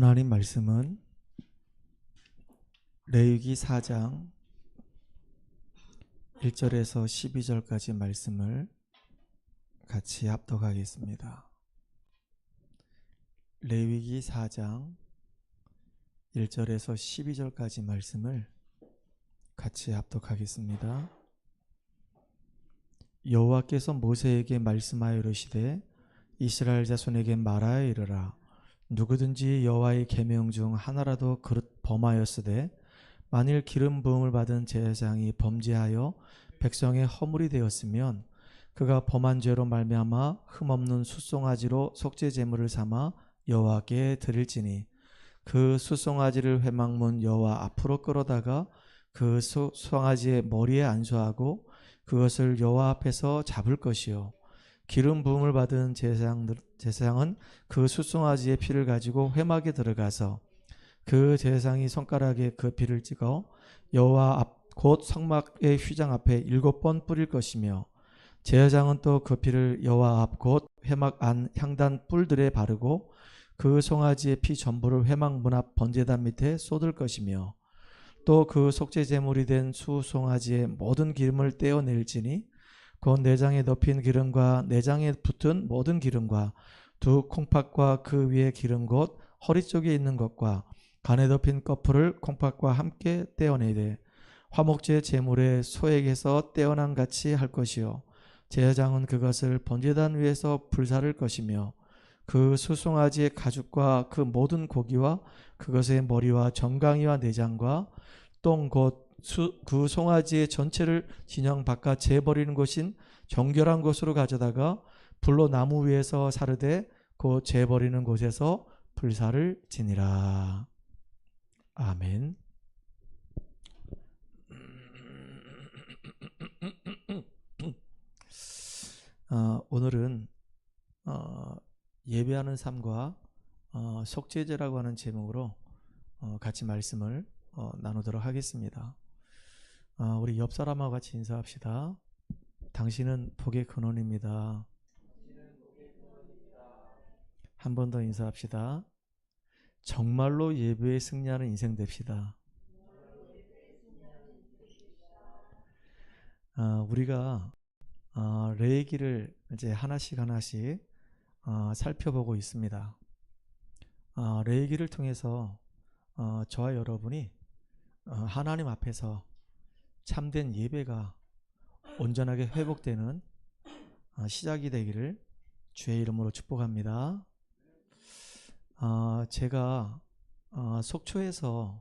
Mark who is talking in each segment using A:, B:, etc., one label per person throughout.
A: 하나님 말씀은 레위기 4장 1절에서 12절까지 말씀을 같이 합독하겠습니다. 레위기 4장 1절에서 12절까지 말씀을 같이 합독하겠습니다. 여호와께서 모세에게 말씀하여 이르시되 이스라엘 자손에게 말하여 이르라. 누구든지 여호와의 계명 중 하나라도 그릇 범하였으되 만일 기름 부음을 받은 제사장이 범죄하여 백성의 허물이 되었으면 그가 범한 죄로 말미암아 흠없는 숫송아지로 속죄 제물을 삼아 여호와께 드릴지니 그 숫송아지를 회막문 여호와 앞으로 끌어다가 그 숫송아지의 머리에 안수하고 그것을 여호와 앞에서 잡을 것이요 기름 부음을 받은 제사장은 그 숫송아지의 피를 가지고 회막에 들어가서 그 제사장이 손가락에 그 피를 찍어 여호와 앞 곧 성막의 휘장 앞에 7번 뿌릴 것이며 제사장은 또 그 피를 여호와 앞 곧 회막 안 향단 뿔들에 바르고 그 송아지의 피 전부를 회막 문 앞 번제단 밑에 쏟을 것이며 또 그 속죄 제물이 된 수송아지의 모든 기름을 떼어낼지니 곧 내장에 덮인 기름과 내장에 붙은 모든 기름과 두 콩팥과 그 위에 기름 곧 허리 쪽에 있는 것과 간에 덮인 꺼풀을 콩팥과 함께 떼어내되 화목제 제물의 소액에서 떼어난 같이 할 것이요 제사장은 그것을 번제단 위에서 불사를 것이며 그 수송아지의 가죽과 그 모든 고기와 그것의 머리와 정강이와 내장과 똥 곧 그 송아지의 전체를 진영 바깥 재버리는 곳인 정결한 곳으로 가져다가 불로 나무 위에서 사르되 그 재버리는 곳에서 불사를 지니라. 아멘. 오늘은 예배하는 삶과 속죄제라고 하는 제목으로 같이 말씀을 나누도록 하겠습니다. 우리 옆 사람하고 같이 인사합시다. 당신은 복의 근원입니다. 한 번 더 인사합시다. 정말로 예배에 승리하는 인생 됩시다. 우리가 레위기를 이제 하나씩 살펴보고 있습니다. 레위기를 통해서 저와 여러분이 하나님 앞에서 참된 예배가 온전하게 회복되는 시작이 되기를 주의 이름으로 축복합니다. 제가 속초에서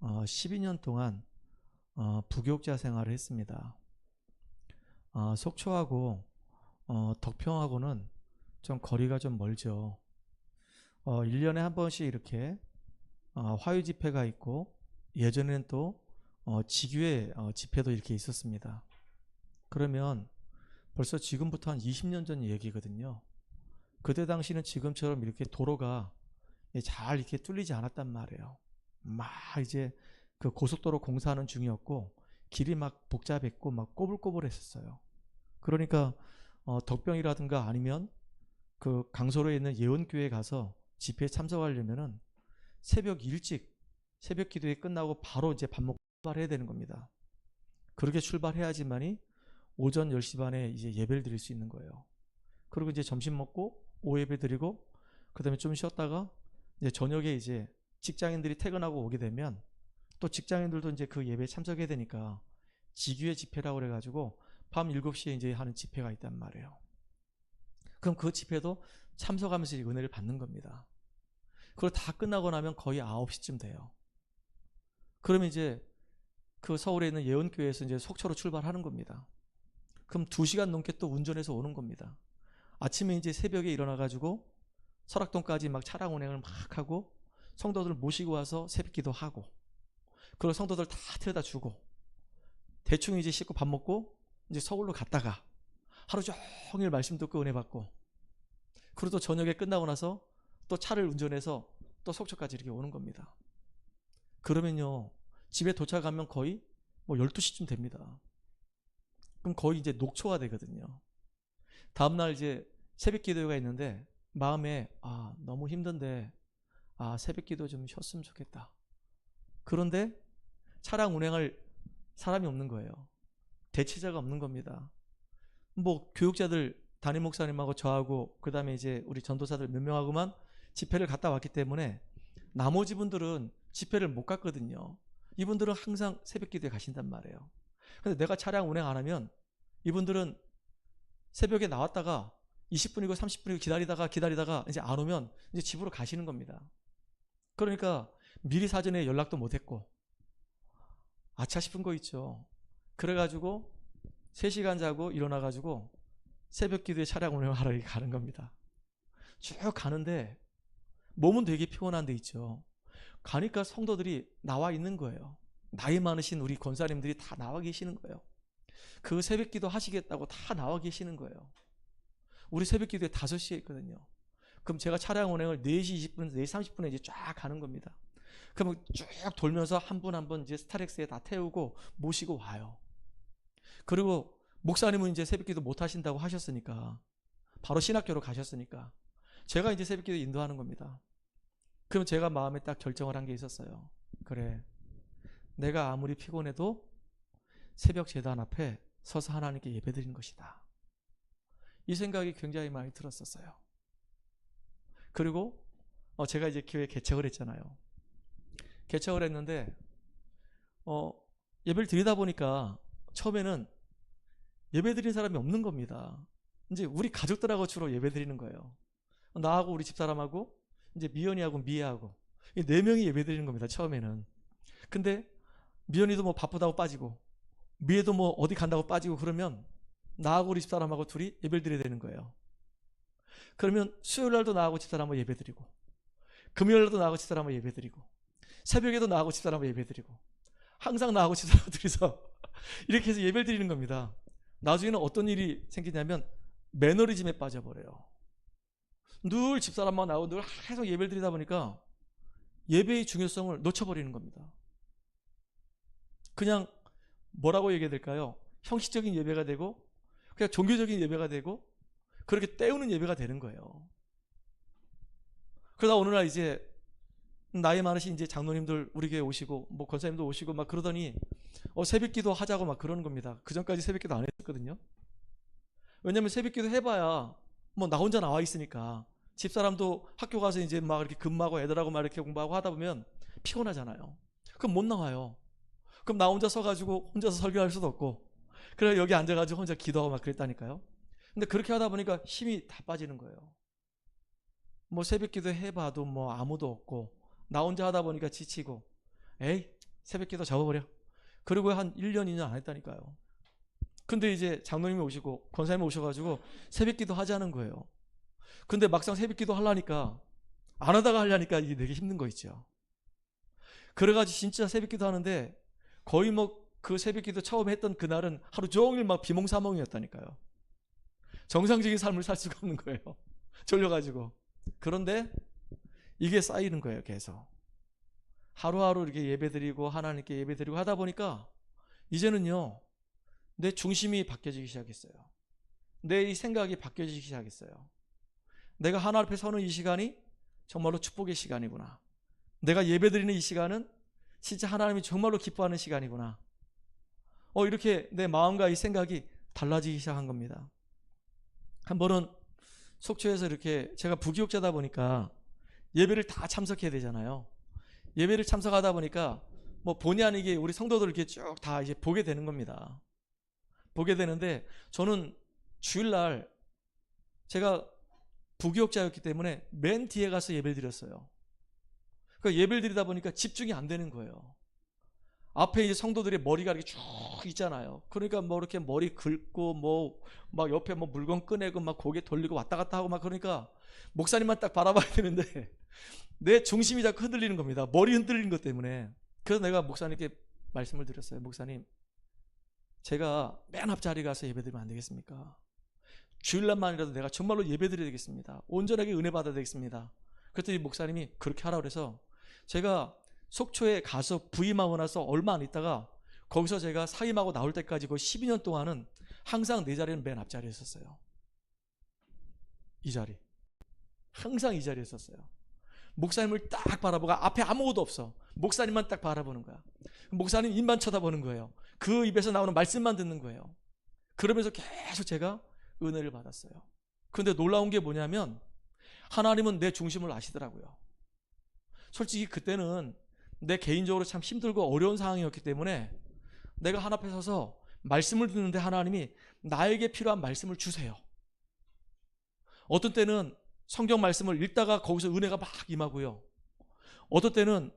A: 12년 동안 부교육자 생활을 했습니다. 속초하고 덕평하고는 좀 거리가 좀 멀죠. 1년에 한 번씩 이렇게 화요 집회가 있고 예전에는 또 지교회 집회도 이렇게 있었습니다. 그러면 벌써 지금부터 한 20년 전 얘기거든요. 그때 당시는 지금처럼 이렇게 도로가 잘 이렇게 뚫리지 않았단 말이에요. 막 이제 그 고속도로 공사하는 중이었고 길이 막 복잡했고 막 꼬불꼬불했었어요. 그러니까 덕병이라든가 아니면 그 강서로에 있는 예원교회 가서 집회에 참석하려면은 새벽 일찍 새벽 기도회 끝나고 바로 이제 밥 먹고 출발해야 되는 겁니다. 그렇게 출발해야지만이 오전 10시 반에 이제 예배를 드릴 수 있는 거예요. 그리고 이제 점심 먹고 오예배 드리고 그다음에 좀 쉬었다가 이제 저녁에 이제 직장인들이 퇴근하고 오게 되면 또 직장인들도 이제 그 예배에 참석해야 되니까 지교회 집회라고 그래가지고 밤 7시에 이제 하는 집회가 있단 말이에요. 그럼 그 집회도 참석하면서 은혜를 받는 겁니다. 그걸 다 끝나고 나면 거의 9시쯤 돼요. 그러면 이제 그 서울에 있는 예원교회에서 이제 속초로 출발하는 겁니다. 그럼 2시간 넘게 또 운전해서 오는 겁니다. 아침에 이제 새벽에 일어나가지고 설악동까지 막 차량 운행을 막 하고 성도들 모시고 와서 새벽 기도하고 그리고 성도들 다 데려다 주고 대충 이제 씻고 밥 먹고 이제 서울로 갔다가 하루 종일 말씀 듣고 은혜 받고 그리고 또 저녁에 끝나고 나서 또 차를 운전해서 또 속초까지 이렇게 오는 겁니다. 그러면요 집에 도착하면 거의 뭐 12시쯤 됩니다. 그럼 거의 이제 녹초가 되거든요. 다음날 이제 새벽 기도회가 있는데 마음에 너무 힘든데 새벽 기도 좀 쉬었으면 좋겠다. 그런데 차량 운행할 사람이 없는 거예요. 대체자가 없는 겁니다. 뭐 교육자들 담임 목사님하고 저하고 그다음에 이제 우리 전도사들 몇 명하고만 집회를 갔다 왔기 때문에 나머지 분들은 집회를 못 갔거든요. 이분들은 항상 새벽 기도에 가신단 말이에요. 근데 내가 차량 운행 안 하면 이분들은 새벽에 나왔다가 20분이고 30분이고 기다리다가 이제 안 오면 이제 집으로 가시는 겁니다. 그러니까 미리 사전에 연락도 못 했고 아차 싶은 거 있죠. 그래가지고 3시간 자고 일어나가지고 새벽 기도에 차량 운행을 하러 가는 겁니다. 쭉 가는데 몸은 되게 피곤한 데 있죠. 가니까 성도들이 나와 있는 거예요. 나이 많으신 우리 권사님들이 다 나와 계시는 거예요. 그 새벽 기도 하시겠다고 다 나와 계시는 거예요. 우리 새벽 기도에 5시에 있거든요. 그럼 제가 차량 운행을 4시 20분, 4시 30분에 이제 쫙 가는 겁니다. 그럼 쭉 돌면서 한 분 한 분 이제 스타렉스에 다 태우고 모시고 와요. 그리고 목사님은 이제 새벽 기도 못 하신다고 하셨으니까 바로 신학교로 가셨으니까 제가 이제 새벽 기도 인도하는 겁니다. 그럼 제가 마음에 딱 결정을 한 게 있었어요. 그래, 내가 아무리 피곤해도 새벽 제단 앞에 서서 하나님께 예배드리는 것이다. 이 생각이 굉장히 많이 들었었어요. 그리고 제가 이제 교회 개척을 했잖아요. 개척을 했는데 예배를 드리다 보니까 처음에는 예배 드리는 사람이 없는 겁니다. 이제 우리 가족들하고 주로 예배 드리는 거예요. 나하고 우리 집사람하고 이제 미연이하고 미애하고 이 4명이 예배 드리는 겁니다. 처음에는. 근데 미연이도 뭐 바쁘다고 빠지고 미애도 뭐 어디 간다고 빠지고 그러면 나하고 우리 집사람하고 둘이 예배를 드려야 되는 거예요. 그러면 수요일날도 나하고 집사람하고 예배 드리고 금요일날도 나하고 집사람하고 예배 드리고 새벽에도 나하고 집사람하고 예배 드리고 항상 나하고 집사람하고 둘이서 이렇게 해서 예배를 드리는 겁니다. 나중에는 어떤 일이 생기냐면 매너리즘에 빠져버려요. 늘 집사람만 나오고 늘 계속 예배를 드리다 보니까 예배의 중요성을 놓쳐버리는 겁니다. 그냥 뭐라고 얘기해야 될까요? 형식적인 예배가 되고 그냥 종교적인 예배가 되고 그렇게 때우는 예배가 되는 거예요. 그러다 어느 날 이제 나이 많으신 이제 장로님들 우리 교회 오시고 뭐 권사님도 오시고 막 그러더니 새벽 기도 하자고 막 그러는 겁니다. 그 전까지 새벽 기도 안 했거든요. 왜냐면 새벽 기도 해봐야 뭐 나 혼자 나와 있으니까 집사람도 학교 가서 이제 막 이렇게 근무하고 애들하고 막 이렇게 공부하고 하다 보면 피곤하잖아요. 그럼 못 나와요. 그럼 나 혼자 서가지고 혼자서 설교할 수도 없고 그래 여기 앉아가지고 혼자 기도하고 막 그랬다니까요. 근데 그렇게 하다 보니까 힘이 다 빠지는 거예요. 뭐 새벽 기도 해봐도 뭐 아무도 없고 나 혼자 하다 보니까 지치고 에이 새벽 기도 접어버려. 그리고 한 1년 2년 안 했다니까요. 근데 이제 장로님이 오시고 권사님이 오셔가지고 새벽 기도 하자는 거예요. 근데 막상 새벽 기도 하려니까 안 하다가 하려니까 이게 되게 힘든 거 있죠. 그래가지고 진짜 새벽 기도 하는데 거의 뭐 그 새벽 기도 처음 했던 그날은 하루 종일 막 비몽사몽이었다니까요. 정상적인 삶을 살 수가 없는 거예요. 졸려가지고. 그런데 이게 쌓이는 거예요. 계속 하루하루 이렇게 예배드리고 하나님께 예배드리고 하다 보니까 이제는요 내 중심이 바뀌어지기 시작했어요. 내 이 생각이 바뀌어지기 시작했어요. 내가 하나님 앞에 서는 이 시간이 정말로 축복의 시간이구나. 내가 예배드리는 이 시간은 진짜 하나님이 정말로 기뻐하는 시간이구나. 이렇게 내 마음과 이 생각이 달라지기 시작한 겁니다. 한 번은 속초에서 이렇게 제가 부교육자다 보니까 예배를 다 참석해야 되잖아요. 예배를 참석하다 보니까 뭐 본의 아니게 우리 성도들 이렇게 쭉 다 이제 보게 되는 겁니다. 보게 되는데 저는 주일날 제가 부교육자였기 때문에 맨 뒤에 가서 예배를 드렸어요. 그러니까 예배를 드리다 보니까 집중이 안 되는 거예요. 앞에 이제 성도들의 머리가 이렇게 쭉 있잖아요. 그러니까 뭐 이렇게 머리 긁고 뭐 막 옆에 뭐 물건 꺼내고 막 고개 돌리고 왔다 갔다 하고 막 그러니까 목사님만 딱 바라봐야 되는데 내 중심이 자꾸 흔들리는 겁니다. 머리 흔들리는 것 때문에. 그래서 내가 목사님께 말씀을 드렸어요. 목사님, 제가 맨 앞자리 가서 예배드리면 안 되겠습니까? 주일날만이라도 내가 정말로 예배드려야 되겠습니다. 온전하게 은혜 받아야 되겠습니다. 그랬더니 목사님이 그렇게 하라고 그래서 제가 속초에 가서 부임하고 나서 얼마 안 있다가 거기서 제가 사임하고 나올 때까지 거의 12년 동안은 항상 내 자리는 맨 앞자리에 있었어요. 이 자리. 항상 이 자리에 있었어요. 목사님을 딱 바라보고 앞에 아무것도 없어. 목사님만 딱 바라보는 거야. 목사님 입만 쳐다보는 거예요. 그 입에서 나오는 말씀만 듣는 거예요. 그러면서 계속 제가 은혜를 받았어요. 그런데 놀라운 게 뭐냐면 하나님은 내 중심을 아시더라고요. 솔직히 그때는 내 개인적으로 참 힘들고 어려운 상황이었기 때문에 내가 하나 앞에 서서 말씀을 듣는데 하나님이 나에게 필요한 말씀을 주세요. 어떤 때는 성경 말씀을 읽다가 거기서 은혜가 막 임하고요. 어떤 때는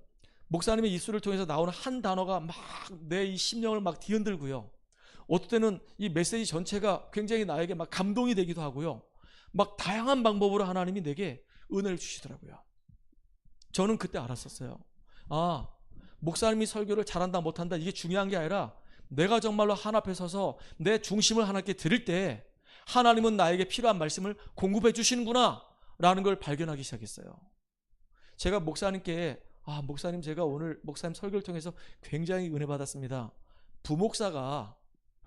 A: 목사님의 입술을 통해서 나오는 한 단어가 막 내 이 심령을 막 뒤흔들고요. 어떤 때는 이 메시지 전체가 굉장히 나에게 막 감동이 되기도 하고요. 막 다양한 방법으로 하나님이 내게 은혜를 주시더라고요. 저는 그때 알았었어요. 아, 목사님이 설교를 잘한다 못한다 이게 중요한 게 아니라 내가 정말로 하나 앞에 서서 내 중심을 하나님께 드릴 때 하나님은 나에게 필요한 말씀을 공급해 주시는구나 라는 걸 발견하기 시작했어요. 제가 목사님께 목사님 제가 오늘 목사님 설교를 통해서 굉장히 은혜 받았습니다. 부목사가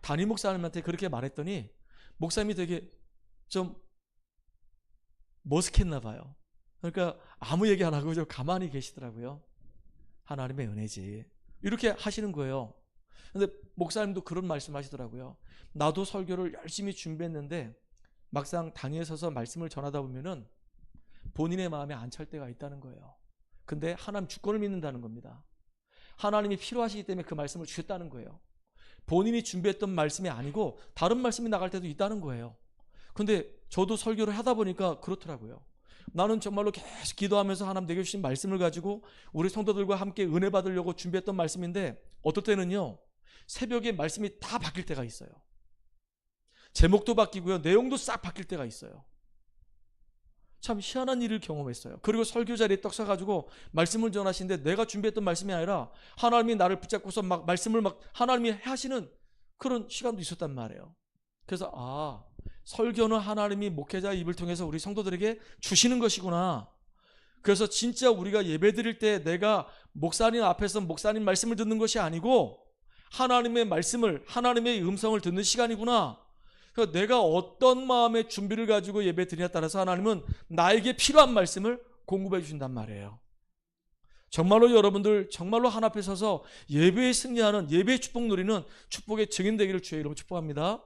A: 담임 목사님한테 그렇게 말했더니 목사님이 되게 좀 머쓱했나 봐요. 그러니까 아무 얘기 안 하고 좀 가만히 계시더라고요. 하나님의 은혜지. 이렇게 하시는 거예요. 근데 목사님도 그런 말씀 하시더라고요. 나도 설교를 열심히 준비했는데 막상 당에 서서 말씀을 전하다 보면은 본인의 마음에 안 찰 때가 있다는 거예요. 근데 하나님 주권을 믿는다는 겁니다. 하나님이 필요하시기 때문에 그 말씀을 주셨다는 거예요. 본인이 준비했던 말씀이 아니고 다른 말씀이 나갈 때도 있다는 거예요. 근데 저도 설교를 하다 보니까 그렇더라고요. 나는 정말로 계속 기도하면서 하나님 내게 주신 말씀을 가지고 우리 성도들과 함께 은혜 받으려고 준비했던 말씀인데 어떨 때는요 새벽에 말씀이 다 바뀔 때가 있어요. 제목도 바뀌고요 내용도 싹 바뀔 때가 있어요. 참 희한한 일을 경험했어요. 그리고 설교 자리에 떡 서가지고 말씀을 전하시는데 내가 준비했던 말씀이 아니라 하나님이 나를 붙잡고서 막 말씀을 막 하나님이 하시는 그런 시간도 있었단 말이에요. 그래서 설교는 하나님이 목회자 입을 통해서 우리 성도들에게 주시는 것이구나. 그래서 진짜 우리가 예배 드릴 때 내가 목사님 앞에서 목사님 말씀을 듣는 것이 아니고 하나님의 말씀을 하나님의 음성을 듣는 시간이구나. 그러니까 내가 어떤 마음의 준비를 가지고 예배 드리냐에 따라서 하나님은 나에게 필요한 말씀을 공급해 주신단 말이에요. 정말로 여러분들 정말로 하나 앞에 서서 예배에 승리하는 예배의 축복 누리는 축복의 증인 되기를 주의 이름으로 축복합니다.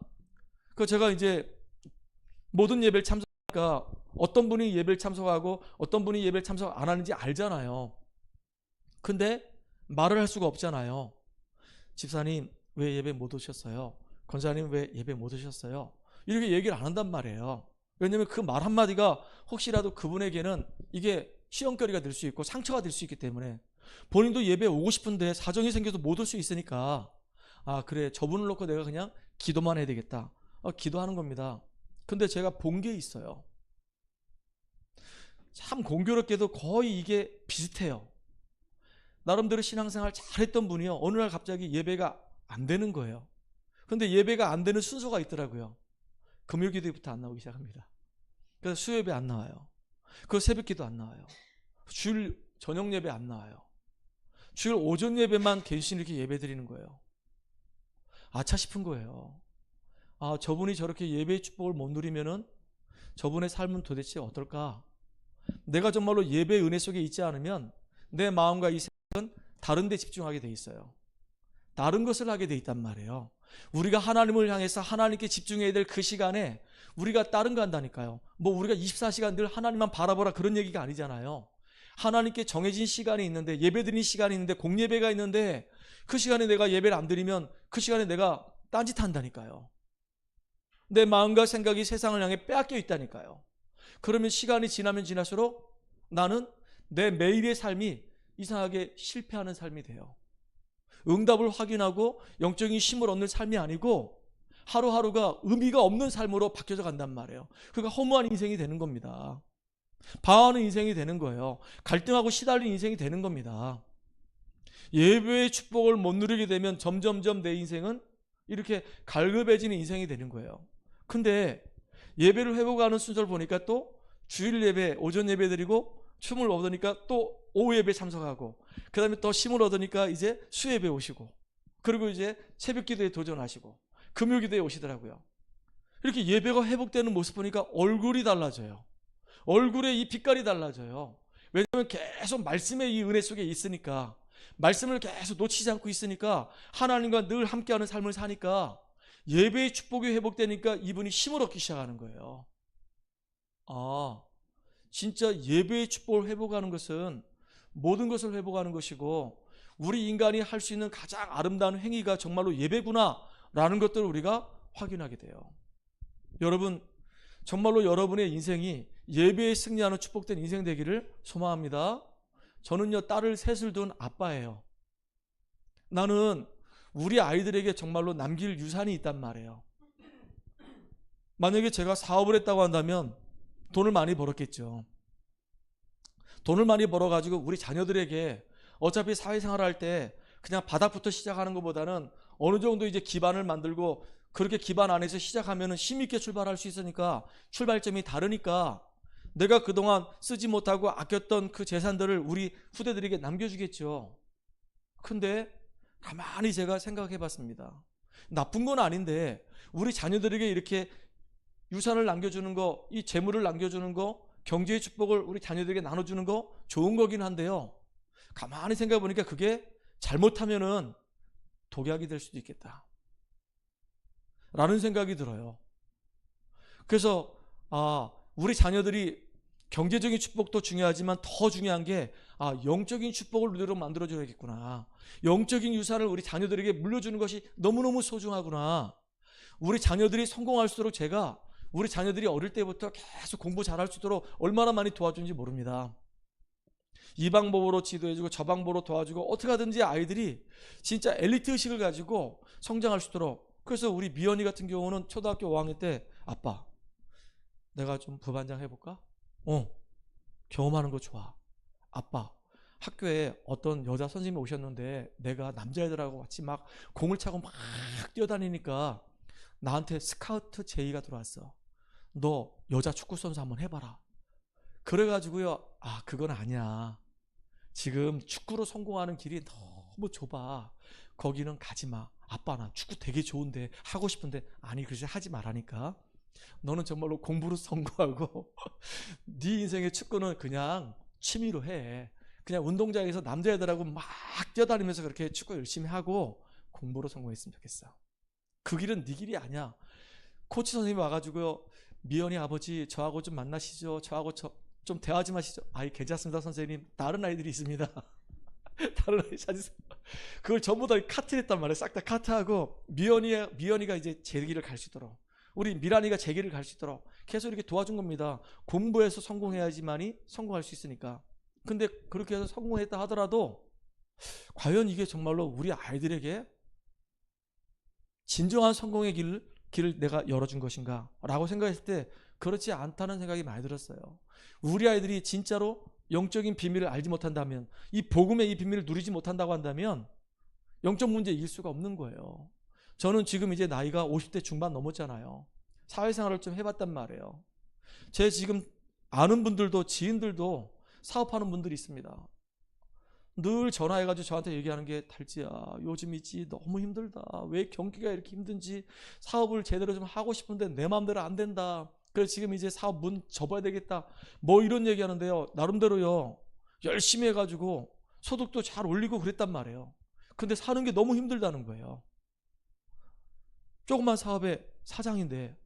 A: 그 제가 이제 모든 예배를 참석하니까 어떤 분이 예배를 참석하고 어떤 분이 예배를 참석 안 하는지 알잖아요. 근데 말을 할 수가 없잖아요. 집사님 왜 예배 못 오셨어요? 권사님 왜 예배 못 오셨어요? 이렇게 얘기를 안 한단 말이에요. 왜냐하면 그 말 한마디가 혹시라도 그분에게는 이게 시험거리가 될 수 있고 상처가 될 수 있기 때문에 본인도 예배 오고 싶은데 사정이 생겨서 못 올 수 있으니까 그래 저분을 놓고 내가 그냥 기도만 해야 되겠다. 기도하는 겁니다. 근데 제가 본 게 있어요. 참 공교롭게도 거의 이게 비슷해요. 나름대로 신앙생활 잘했던 분이요 어느 날 갑자기 예배가 안 되는 거예요. 근데 예배가 안 되는 순서가 있더라고요. 금요 기도부터 안 나오기 시작합니다. 그래서 수요 예배 안 나와요. 그 새벽 기도 안 나와요. 주일 저녁 예배 안 나와요. 주일 오전 예배만 계신 이렇게 예배 드리는 거예요. 아차 싶은 거예요. 저분이 저렇게 예배의 축복을 못 누리면은 저분의 삶은 도대체 어떨까? 내가 정말로 예배의 은혜 속에 있지 않으면 내 마음과 이 생각은 다른 데 집중하게 돼 있어요. 다른 것을 하게 돼 있단 말이에요. 우리가 하나님을 향해서 하나님께 집중해야 될 그 시간에 우리가 다른 거 한다니까요. 우리가 24시간 늘 하나님만 바라보라 그런 얘기가 아니잖아요. 하나님께 정해진 시간이 있는데 예배 드리는 시간이 있는데 공예배가 있는데 그 시간에 내가 예배를 안 드리면 그 시간에 내가 딴짓한다니까요. 내 마음과 생각이 세상을 향해 빼앗겨 있다니까요. 그러면 시간이 지나면 지날수록 나는 내 매일의 삶이 이상하게 실패하는 삶이 돼요. 응답을 확인하고 영적인 힘을 얻는 삶이 아니고 하루하루가 의미가 없는 삶으로 바뀌어져 간단 말이에요. 그러니까 허무한 인생이 되는 겁니다. 방황하는 인생이 되는 거예요. 갈등하고 시달리는 인생이 되는 겁니다. 예배의 축복을 못 누리게 되면 점점점 내 인생은 이렇게 갈급해지는 인생이 되는 거예요. 근데 예배를 회복하는 순서를 보니까 또 주일 예배, 오전 예배 드리고 춤을 얻으니까 또 오후 예배 참석하고 그 다음에 또 힘을 얻으니까 이제 수예배 오시고 그리고 이제 새벽 기도에 도전하시고 금요 기도에 오시더라고요. 이렇게 예배가 회복되는 모습 보니까 얼굴이 달라져요. 얼굴에 이 빛깔이 달라져요. 왜냐하면 계속 말씀의 이 은혜 속에 있으니까, 말씀을 계속 놓치지 않고 있으니까, 하나님과 늘 함께하는 삶을 사니까 예배의 축복이 회복되니까 이분이 힘을 얻기 시작하는 거예요. 아, 진짜 예배의 축복을 회복하는 것은 모든 것을 회복하는 것이고, 우리 인간이 할 수 있는 가장 아름다운 행위가 정말로 예배구나 라는 것들을 우리가 확인하게 돼요. 여러분, 정말로 여러분의 인생이 예배에 승리하는 축복된 인생 되기를 소망합니다. 저는요, 딸을 셋을 둔 아빠예요. 나는 우리 아이들에게 정말로 남길 유산이 있단 말이에요. 만약에 제가 사업을 했다고 한다면 돈을 많이 벌었겠죠. 돈을 많이 벌어가지고 우리 자녀들에게 어차피 사회생활을 할 때 그냥 바닥부터 시작하는 것보다는 어느 정도 이제 기반을 만들고, 그렇게 기반 안에서 시작하면 힘있게 출발할 수 있으니까, 출발점이 다르니까 내가 그동안 쓰지 못하고 아꼈던 그 재산들을 우리 후대들에게 남겨주겠죠. 근데 가만히 제가 생각해 봤습니다. 나쁜 건 아닌데 우리 자녀들에게 이렇게 유산을 남겨주는 거, 이 재물을 남겨주는 거, 경제의 축복을 우리 자녀들에게 나눠주는 거 좋은 거긴 한데요, 가만히 생각해 보니까 그게 잘못하면은 독약이 될 수도 있겠다 라는 생각이 들어요. 그래서 우리 자녀들이 경제적인 축복도 중요하지만 더 중요한 게 영적인 축복을 우리로 만들어줘야겠구나. 영적인 유산을 우리 자녀들에게 물려주는 것이 너무너무 소중하구나. 우리 자녀들이 성공할수록 제가 우리 자녀들이 어릴 때부터 계속 공부 잘할 수 있도록 얼마나 많이 도와주는지 모릅니다. 이 방법으로 지도해주고 저 방법으로 도와주고 어떻게 하든지 아이들이 진짜 엘리트 의식을 가지고 성장할 수 있도록. 그래서 우리 미연이 같은 경우는 초등학교 5학년 때 아빠, 내가 좀 부반장 해볼까? 경험하는 거 좋아. 아빠, 학교에 어떤 여자 선생님이 오셨는데 내가 남자애들하고 같이 막 공을 차고 막 뛰어다니니까 나한테 스카우트 제의가 들어왔어. 너 여자 축구선수 한번 해봐라. 그래가지고요, 그건 아니야. 지금 축구로 성공하는 길이 너무 좁아. 거기는 가지마. 아빠, 나 축구 되게 좋은데 하고 싶은데. 아니, 그래서 하지 말라니까. 너는 정말로 공부로 성공하고 네 인생의 축구는 그냥 취미로 해. 그냥 운동장에서 남자애들하고 막 뛰어다니면서 그렇게 축구 열심히 하고 공부로 성공했으면 좋겠어. 그 길은 네 길이 아니야. 코치 선생님이 와가지고요, 미연이 아버지 저하고 좀 만나시죠. 저하고 좀 대화 좀 하시죠. 괜찮습니다 선생님. 다른 아이들이 있습니다. 다른 아이 찾으세요. 그걸 전부 다 카트했단 말이에요. 싹 다 카트하고 미연이가 이제 제 길을 갈 수 있도록, 우리 미란이가 제 길을 갈 수 있도록 계속 이렇게 도와준 겁니다. 공부해서 성공해야지만이 성공할 수 있으니까. 근데 그렇게 해서 성공했다 하더라도 과연 이게 정말로 우리 아이들에게 진정한 성공의 길을 내가 열어준 것인가 라고 생각했을 때 그렇지 않다는 생각이 많이 들었어요. 우리 아이들이 진짜로 영적인 비밀을 알지 못한다면, 이 복음의 이 비밀을 누리지 못한다고 한다면 영적 문제 이길 수가 없는 거예요. 저는 지금 이제 나이가 50대 중반 넘었잖아요. 사회생활을 좀 해봤단 말이에요. 제 지금 아는 분들도 지인들도 사업하는 분들이 있습니다. 늘 전화해가지고 저한테 얘기하는 게, 달지야 요즘 있지 너무 힘들다. 왜 경기가 이렇게 힘든지, 사업을 제대로 좀 하고 싶은데 내 마음대로 안 된다. 그래서 지금 이제 사업 문 접어야 되겠다. 뭐 이런 얘기 하는데요, 나름대로요 열심히 해가지고 소득도 잘 올리고 그랬단 말이에요. 근데 사는 게 너무 힘들다는 거예요. 조그만 사업의 사장인데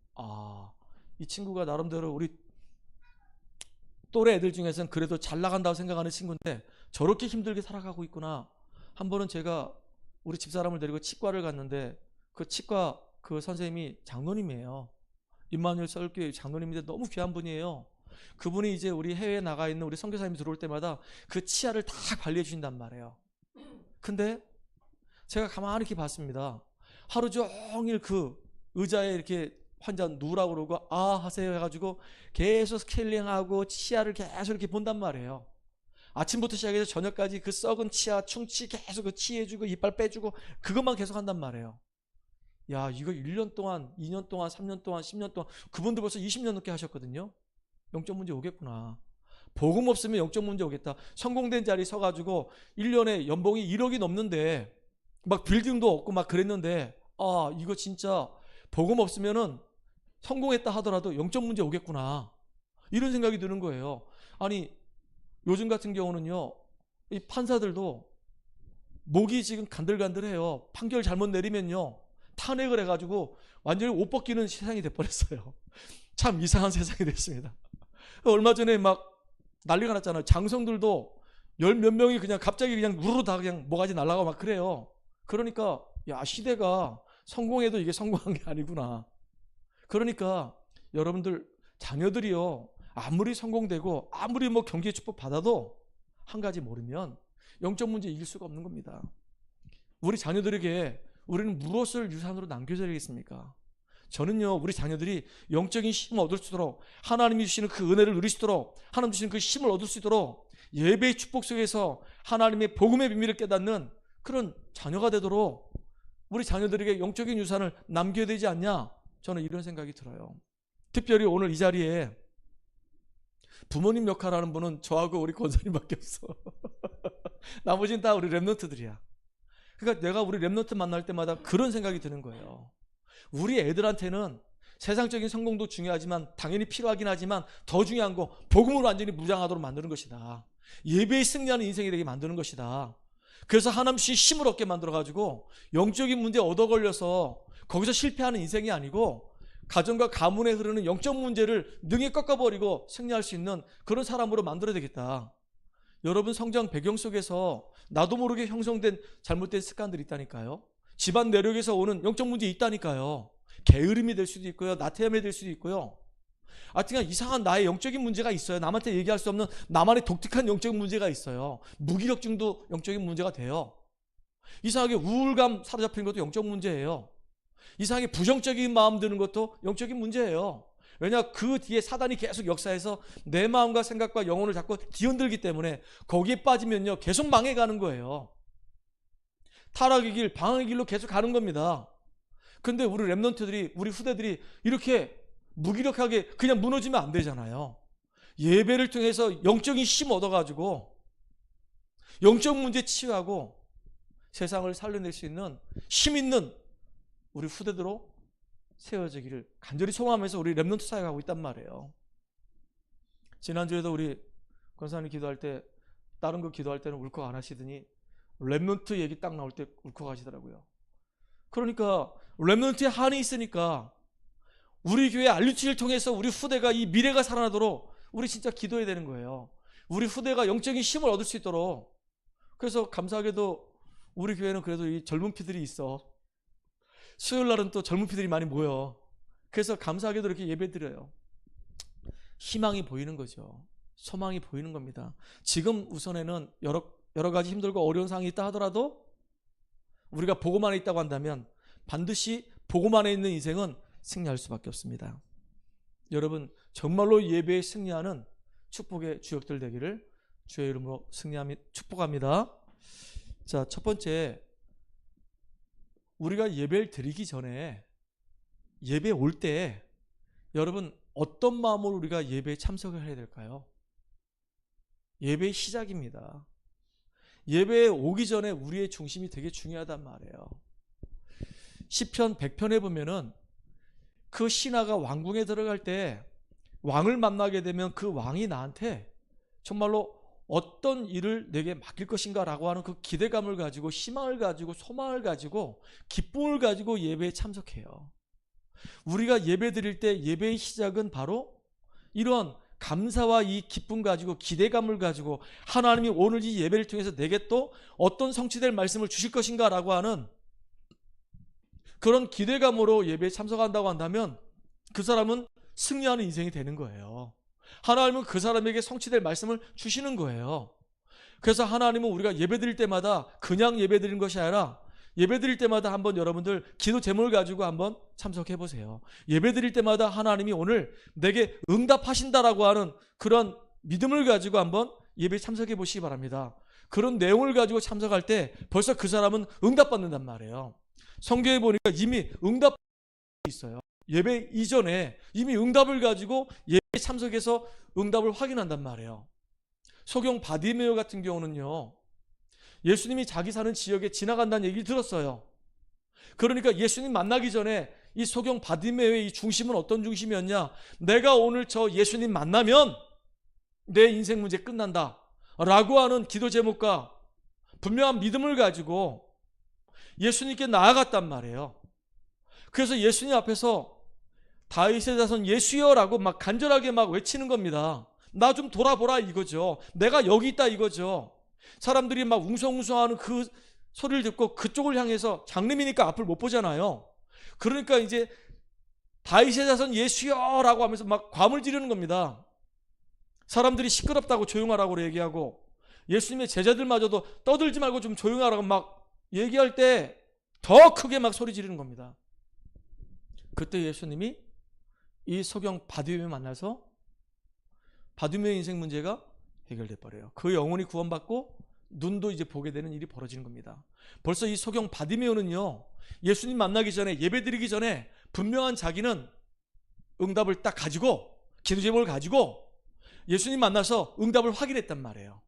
A: 이 친구가 나름대로 우리 또래 애들 중에서는 그래도 잘 나간다고 생각하는 친구인데 저렇게 힘들게 살아가고 있구나. 한 번은 제가 우리 집사람을 데리고 치과를 갔는데 그 치과 그 선생님이 장로님이에요. 임마누엘 서울교회 장로님인데 너무 귀한 분이에요. 그분이 이제 우리 해외에 나가 있는 우리 선교사님이 들어올 때마다 그 치아를 다 관리해 주신단 말이에요. 근데 제가 가만히 이렇게 봤습니다. 하루 종일 그 의자에 이렇게 환자 누우라고 그러고 하세요 해가지고 계속 스케일링하고 치아를 계속 이렇게 본단 말이에요. 아침부터 시작해서 저녁까지 그 썩은 치아, 충치 계속 그 치해주고 이빨 빼주고 그것만 계속 한단 말이에요. 야, 이거 1년 동안, 2년 동안, 3년 동안, 10년 동안, 그분들 벌써 20년 넘게 하셨거든요. 영적 문제 오겠구나. 복음 없으면 영적 문제 오겠다. 성공된 자리 서가지고 1년에 연봉이 1억이 넘는데 막 빌딩도 없고 막 그랬는데 이거 진짜 복음 없으면은 성공했다 하더라도 영적 문제 오겠구나. 이런 생각이 드는 거예요. 아니, 요즘 같은 경우는요, 이 판사들도 목이 지금 간들간들해요. 판결 잘못 내리면요, 탄핵을 해가지고 완전히 옷 벗기는 세상이 돼버렸어요. 참 이상한 세상이 됐습니다. 얼마 전에 막 난리가 났잖아요. 장성들도 열 몇 명이 그냥 갑자기 그냥 우르르 다 그냥 뭐가지 날아가고 막 그래요. 그러니까 야, 시대가 성공해도 이게 성공한 게 아니구나. 그러니까 여러분들 자녀들이요, 아무리 성공되고 아무리 뭐 경기의 축복 받아도 한 가지 모르면 영적 문제 이길 수가 없는 겁니다. 우리 자녀들에게 우리는 무엇을 유산으로 남겨줘야겠습니까? 저는요, 우리 자녀들이 영적인 힘을 얻을 수 있도록, 하나님이 주시는 그 은혜를 누릴 수 있도록, 하나님 주시는 그 힘을 얻을 수 있도록 예배의 축복 속에서 하나님의 복음의 비밀을 깨닫는 그런 자녀가 되도록 우리 자녀들에게 영적인 유산을 남겨야 되지 않냐, 저는 이런 생각이 들어요. 특별히 오늘 이 자리에 부모님 역할하는 분은 저하고 우리 권사님밖에 없어. 나머지는 다 우리 랩런트들이야. 그러니까 내가 우리 랩런트 만날 때마다 그런 생각이 드는 거예요. 우리 애들한테는 세상적인 성공도 중요하지만 당연히 필요하긴 하지만 더 중요한 거 복음으로 완전히 무장하도록 만드는 것이다. 예배에 승리하는 인생이 되게 만드는 것이다. 그래서 하나님의 힘을 얻게 만들어가지고 영적인 문제에 얻어 걸려서 거기서 실패하는 인생이 아니고 가정과 가문에 흐르는 영적 문제를 능히 꺾어버리고 승리할 수 있는 그런 사람으로 만들어야 되겠다. 여러분 성장 배경 속에서 나도 모르게 형성된 잘못된 습관들이 있다니까요. 집안 내력에서 오는 영적 문제 있다니까요. 게으름이 될 수도 있고요, 나태함이 될 수도 있고요. 하여튼 이상한 나의 영적인 문제가 있어요. 남한테 얘기할 수 없는 나만의 독특한 영적인 문제가 있어요. 무기력증도 영적인 문제가 돼요. 이상하게 우울감 사로잡히는 것도 영적 문제예요. 이상하게 부정적인 마음 드는 것도 영적인 문제예요. 왜냐, 그 뒤에 사단이 계속 역사해서 내 마음과 생각과 영혼을 자꾸 뒤흔들기 때문에 거기에 빠지면요, 계속 망해가는 거예요. 타락의 길, 방황의 길로 계속 가는 겁니다. 근데 우리 랩런트들이, 우리 후대들이 이렇게 무기력하게 그냥 무너지면 안 되잖아요. 예배를 통해서 영적인 힘 얻어가지고 영적 문제 치유하고 세상을 살려낼 수 있는 힘 있는 우리 후대들로 세워지기를 간절히 소망하면서 우리 랩런트 사역하고 있단 말이에요. 지난주에도 우리 권사님 기도할 때 다른 거 기도할 때는 울컥 안 하시더니 랩런트 얘기 딱 나올 때 울컥 하시더라고요. 그러니까 랩런트에 한이 있으니까 우리 교회 알류치를 통해서 우리 후대가 이 미래가 살아나도록 우리 진짜 기도해야 되는 거예요. 우리 후대가 영적인 힘을 얻을 수 있도록. 그래서 감사하게도 우리 교회는 그래도 이 젊은 피들이 있어. 수요일 날은 또 젊은 피들이 많이 모여. 그래서 감사하게도 이렇게 예배 드려요. 희망이 보이는 거죠. 소망이 보이는 겁니다. 지금 우선에는 여러 가지 힘들고 어려운 상황이 있다 하더라도 우리가 복음 안에 있다고 한다면 반드시 복음 안에 있는 인생은 승리할 수밖에 없습니다. 여러분 정말로 예배에 승리하는 축복의 주역들 되기를 주의 이름으로 축복합니다. 자, 첫 번째, 우리가 예배를 드리기 전에 예배 올 때 여러분 어떤 마음으로 우리가 예배에 참석을 해야 될까요? 예배의 시작입니다. 예배에 오기 전에 우리의 중심이 되게 중요하단 말이에요. 시편 100편에 보면은 그 신하가 왕궁에 들어갈 때 왕을 만나게 되면 그 왕이 나한테 정말로 어떤 일을 내게 맡길 것인가 라고 하는 그 기대감을 가지고 희망을 가지고 소망을 가지고 기쁨을 가지고 예배에 참석해요. 우리가 예배 드릴 때 예배의 시작은 바로 이런 감사와 이 기쁨 가지고 기대감을 가지고 하나님이 오늘 이 예배를 통해서 내게 또 어떤 성취될 말씀을 주실 것인가 라고 하는 그런 기대감으로 예배에 참석한다고 한다면 그 사람은 승리하는 인생이 되는 거예요. 하나님은 그 사람에게 성취될 말씀을 주시는 거예요. 그래서 하나님은 우리가 예배 드릴 때마다 그냥 예배 드리는 것이 아니라 예배 드릴 때마다 한번 여러분들 기도 제목을 가지고 한번 참석해 보세요. 예배 드릴 때마다 하나님이 오늘 내게 응답하신다라고 하는 그런 믿음을 가지고 한번 예배에 참석해 보시기 바랍니다. 그런 내용을 가지고 참석할 때 벌써 그 사람은 응답받는단 말이에요. 성경에 보니까 이미 응답이 있어요. 예배 이전에 이미 응답을 가지고 예배에 참석해서 응답을 확인한단 말이에요. 소경 바디메오 같은 경우는요, 예수님이 자기 사는 지역에 지나간다는 얘기를 들었어요. 그러니까 예수님 만나기 전에 이 소경 바디메오의 이 중심은 어떤 중심이었냐? 내가 오늘 저 예수님 만나면 내 인생 문제 끝난다. 라고 하는 기도 제목과 분명한 믿음을 가지고 예수님께 나아갔단 말이에요. 그래서 예수님 앞에서 다윗의 자손 예수여라고 막 간절하게 막 외치는 겁니다. 나 좀 돌아보라 이거죠. 내가 여기 있다 이거죠. 사람들이 막 웅성웅성하는 그 소리를 듣고 그쪽을 향해서 장님이니까 앞을 못 보잖아요. 그러니까 이제 다윗의 자손 예수여라고 하면서 막 과물 지르는 겁니다. 사람들이 시끄럽다고 조용하라고 얘기하고 예수님의 제자들마저도 떠들지 말고 좀 조용하라고 막 얘기할 때 더 크게 막 소리 지르는 겁니다. 그때 예수님이 이 소경 바디메오 만나서 바디메오의 인생 문제가 해결돼 버려요. 그 영혼이 구원받고 눈도 이제 보게 되는 일이 벌어지는 겁니다. 벌써 이 소경 바디메오는요, 예수님 만나기 전에, 예배드리기 전에 분명한 자기는 응답을 딱 가지고, 기도 제목을 가지고 예수님 만나서 응답을 확인했단 말이에요.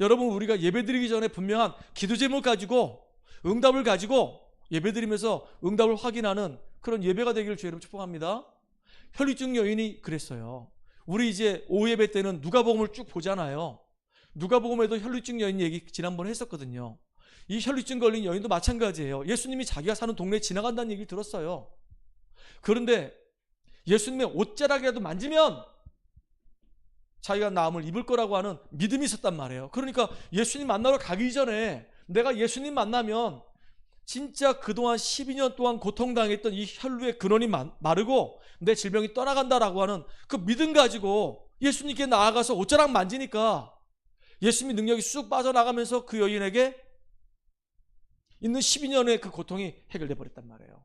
A: 여러분, 우리가 예배드리기 전에 분명한 기도 제목을 가지고 응답을 가지고 예배드리면서 응답을 확인하는 그런 예배가 되기를 주의 이름으로 축복합니다. 혈류증 여인이 그랬어요. 우리 이제 오후 예배 때는 누가복음을 쭉 보잖아요. 누가복음에도 혈류증 여인 얘기 지난번에 했었거든요. 이 혈류증 걸린 여인도 마찬가지예요. 예수님이 자기가 사는 동네에 지나간다는 얘기를 들었어요. 그런데 예수님의 옷자락이라도 만지면 자기가 나음을 입을 거라고 하는 믿음이 있었단 말이에요. 그러니까 예수님 만나러 가기 전에 내가 예수님 만나면 진짜 그동안 12년 동안 고통당했던 이 혈루의 근원이 마르고 내 질병이 떠나간다라고 하는 그 믿음 가지고 예수님께 나아가서 옷자락 만지니까 예수님의 능력이 쑥 빠져나가면서 그 여인에게 있는 12년의 그 고통이 해결돼 버렸단 말이에요.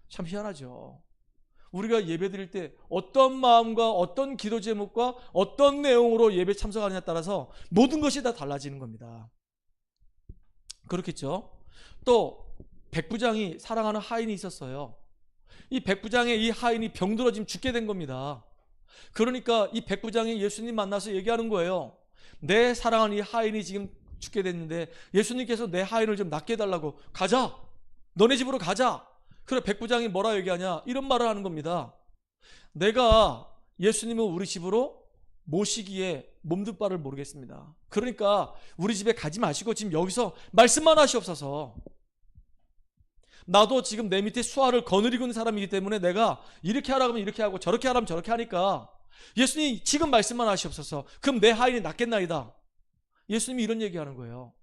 A: 참 희한하죠. 우리가 예배 드릴 때 어떤 마음과 어떤 기도 제목과 어떤 내용으로 예배 참석하느냐에 따라서 모든 것이 다 달라지는 겁니다. 그렇겠죠. 또 백부장이 사랑하는 하인이 있었어요. 이 백부장의 이 하인이 병들어 지금 죽게 된 겁니다. 그러니까 이 백부장이 예수님 만나서 얘기하는 거예요. 내 사랑하는 이 하인이 지금 죽게 됐는데 예수님께서 내 하인을 좀 낫게 해달라고. 가자, 너네 집으로 가자. 그래, 백부장이 뭐라 얘기하냐, 이런 말을 하는 겁니다. 내가 예수님을 우리 집으로 모시기에 몸둘 바를 모르겠습니다. 그러니까 우리 집에 가지 마시고 지금 여기서 말씀만 하시옵소서. 나도 지금 내 밑에 수하를 거느리고 있는 사람이기 때문에 내가 이렇게 하라고 하면 이렇게 하고 저렇게 하라면 저렇게 하니까 예수님 지금 말씀만 하시옵소서. 그럼 내 하인이 낫겠나이다. 예수님이 이런 얘기하는 거예요.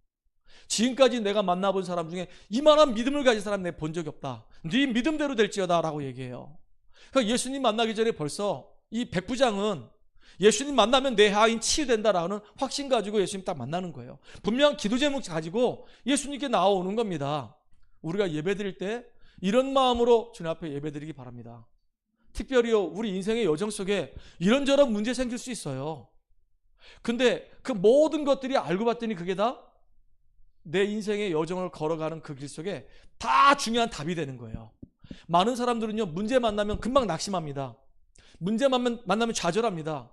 A: 지금까지 내가 만나본 사람 중에 이만한 믿음을 가진 사람 내가 본 적이 없다. 네 믿음대로 될지어다 라고 얘기해요. 그러니까 예수님 만나기 전에 벌써 이 백부장은 예수님 만나면 내 하인 치유된다라는 확신 가지고 예수님 딱 만나는 거예요. 분명한 기도 제목 가지고 예수님께 나오는 겁니다. 우리가 예배드릴 때 이런 마음으로 주님 앞에 예배드리기 바랍니다. 특별히요, 우리 인생의 여정 속에 이런저런 문제 생길 수 있어요. 근데 그 모든 것들이 알고 봤더니 그게 다 내 인생의 여정을 걸어가는 그 길 속에 다 중요한 답이 되는 거예요. 많은 사람들은요, 문제 만나면 금방 낙심합니다. 문제 만나면 좌절합니다.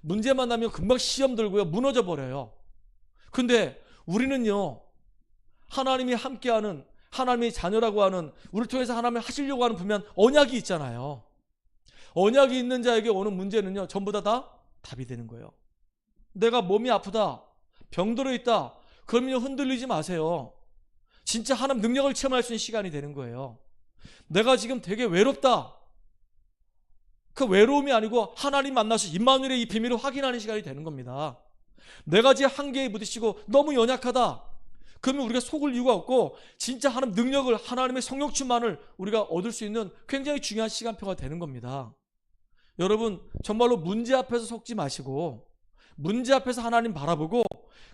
A: 문제 만나면 금방 시험 들고요, 무너져 버려요. 근데 우리는요, 하나님이 함께하는, 하나님의 자녀라고 하는, 우리를 통해서 하나님이 하시려고 하는 분명 언약이 있잖아요. 언약이 있는 자에게 오는 문제는요, 전부 다 답이 되는 거예요. 내가 몸이 아프다, 병들어 있다, 그러면 흔들리지 마세요. 진짜 하나님 능력을 체험할 수 있는 시간이 되는 거예요. 내가 지금 되게 외롭다, 그 외로움이 아니고 하나님 만나서 임마누엘의 이 비밀을 확인하는 시간이 되는 겁니다. 내가 지금 한계에 부딪히고 너무 연약하다, 그러면 우리가 속을 이유가 없고 진짜 하나님 능력을, 하나님의 성령 충만을 우리가 얻을 수 있는 굉장히 중요한 시간표가 되는 겁니다. 여러분, 정말로 문제 앞에서 속지 마시고 문제 앞에서 하나님 바라보고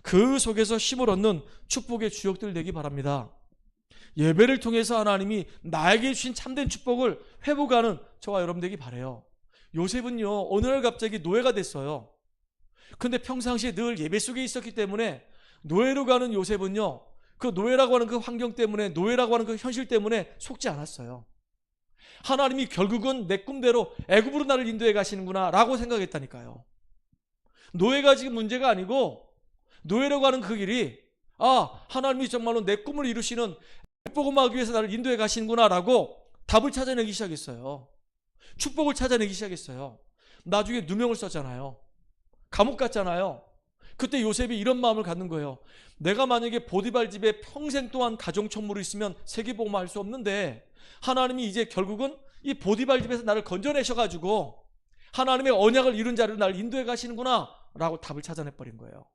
A: 그 속에서 힘을 얻는 축복의 주역들 되기 바랍니다. 예배를 통해서 하나님이 나에게 주신 참된 축복을 회복하는 저와 여러분 되기 바라요. 요셉은요, 어느 날 갑자기 노예가 됐어요. 근데 평상시에 늘 예배 속에 있었기 때문에 노예로 가는 요셉은요, 그 노예라고 하는 그 환경 때문에, 노예라고 하는 그 현실 때문에 속지 않았어요. 하나님이 결국은 내 꿈대로 애굽으로 나를 인도해 가시는구나 라고 생각했다니까요. 노예가 지금 문제가 아니고 노예라고 하는 그 길이, 하나님이 정말로 내 꿈을 이루시는 복음하기 위해서 나를 인도해 가시는구나 라고 답을 찾아내기 시작했어요. 축복을 찾아내기 시작했어요. 나중에 누명을 썼잖아요. 감옥 갔잖아요. 그때 요셉이 이런 마음을 갖는 거예요. 내가 만약에 보디발 집에 평생 동안 가정총무로 있으면 세계복음할 수 없는데 하나님이 이제 결국은 이 보디발 집에서 나를 건져내셔가지고 하나님의 언약을 이룬 자리로 나를 인도해 가시는구나 라고 답을 찾아내버린 거예요.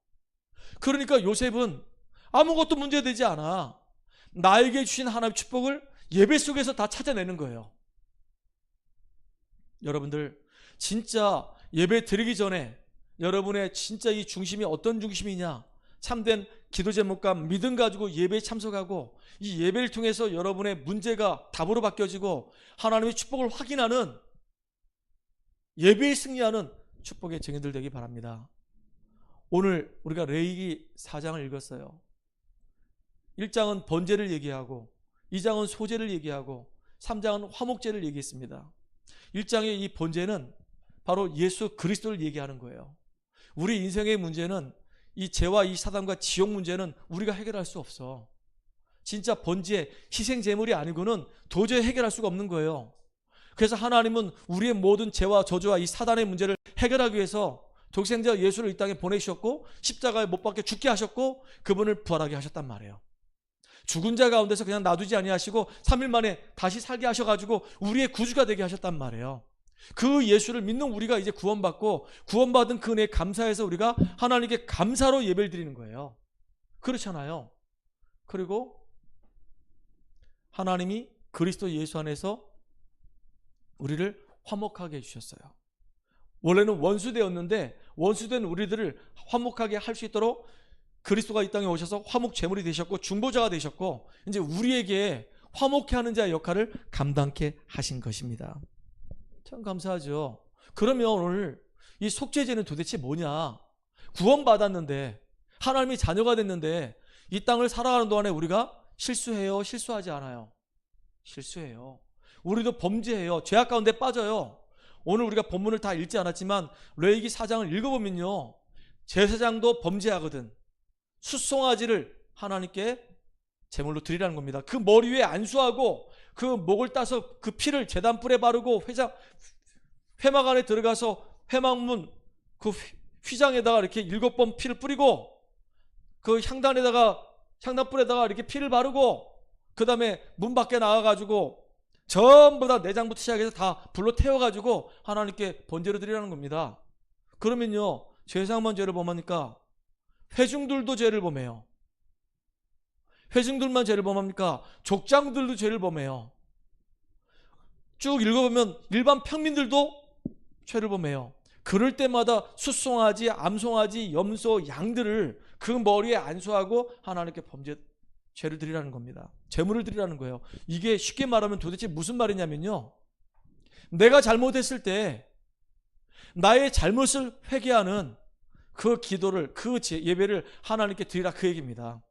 A: 그러니까 요셉은 아무것도 문제되지 않아. 나에게 주신 하나님의 축복을 예배 속에서 다 찾아내는 거예요. 여러분들 진짜 예배 드리기 전에 여러분의 진짜 이 중심이 어떤 중심이냐, 참된 기도 제목과 믿음 가지고 예배에 참석하고 이 예배를 통해서 여러분의 문제가 답으로 바뀌어지고 하나님의 축복을 확인하는, 예배에 승리하는 축복의 증인들 되기 바랍니다. 오늘 우리가 레위기 4장을 읽었어요. 1장은 번제를 얘기하고 2장은 소제를 얘기하고 3장은 화목제를 얘기했습니다. 1장의 이 번제는 바로 예수 그리스도를 얘기하는 거예요. 우리 인생의 문제는 이 죄와 이 사단과 지옥 문제는 우리가 해결할 수 없어. 진짜 번제, 희생 제물이 아니고는 도저히 해결할 수가 없는 거예요. 그래서 하나님은 우리의 모든 죄와 저주와 이 사단의 문제를 해결하기 위해서 독생자 예수를 이 땅에 보내주셨고 십자가에 못 박혀 죽게 하셨고 그분을 부활하게 하셨단 말이에요. 죽은 자 가운데서 그냥 놔두지 아니하시고 3일 만에 다시 살게 하셔가지고 우리의 구주가 되게 하셨단 말이에요. 그 예수를 믿는 우리가 이제 구원받고 구원받은 그 은혜에 감사해서 우리가 하나님께 감사로 예배를 드리는 거예요. 그렇잖아요. 그리고 하나님이 그리스도 예수 안에서 우리를 화목하게 해주셨어요. 원래는 원수되었는데 원수된 우리들을 화목하게 할 수 있도록 그리스도가 이 땅에 오셔서 화목 제물이 되셨고 중보자가 되셨고 이제 우리에게 화목케 하는 자의 역할을 감당케 하신 것입니다. 참 감사하죠. 그러면 오늘 이 속죄제는 도대체 뭐냐? 구원받았는데 하나님이 자녀가 됐는데 이 땅을 살아가는 동안에 우리가 실수해요? 실수하지 않아요? 실수해요. 우리도 범죄해요. 죄악 가운데 빠져요. 오늘 우리가 본문을 다 읽지 않았지만 레위기 4장을 읽어보면요, 제사장도 범죄하거든. 숫송아지를 하나님께 제물로 드리라는 겁니다. 그 머리 위에 안수하고 그 목을 따서 그 피를 제단불에 바르고 회막 안에 들어가서 회막문 그 휘장에다가 이렇게 7번 피를 뿌리고 그 향단불에다가 이렇게 피를 바르고 그 다음에 문 밖에 나가가지고 전부 다 내장부터 시작해서 다 불로 태워가지고 하나님께 번제를 드리라는 겁니다. 그러면요, 제사장만 죄를 범하니까 회중들도 죄를 범해요. 회중들만 죄를 범합니까? 족장들도 죄를 범해요. 쭉 읽어보면 일반 평민들도 죄를 범해요. 그럴 때마다 숫송아지, 암송아지, 염소, 양들을 그 머리에 안수하고 하나님께 죄를 드리라는 겁니다. 제물을 드리라는 거예요. 이게 쉽게 말하면 도대체 무슨 말이냐면요, 내가 잘못했을 때 나의 잘못을 회개하는 그 기도를, 그 예배를 하나님께 드리라, 그 얘기입니다.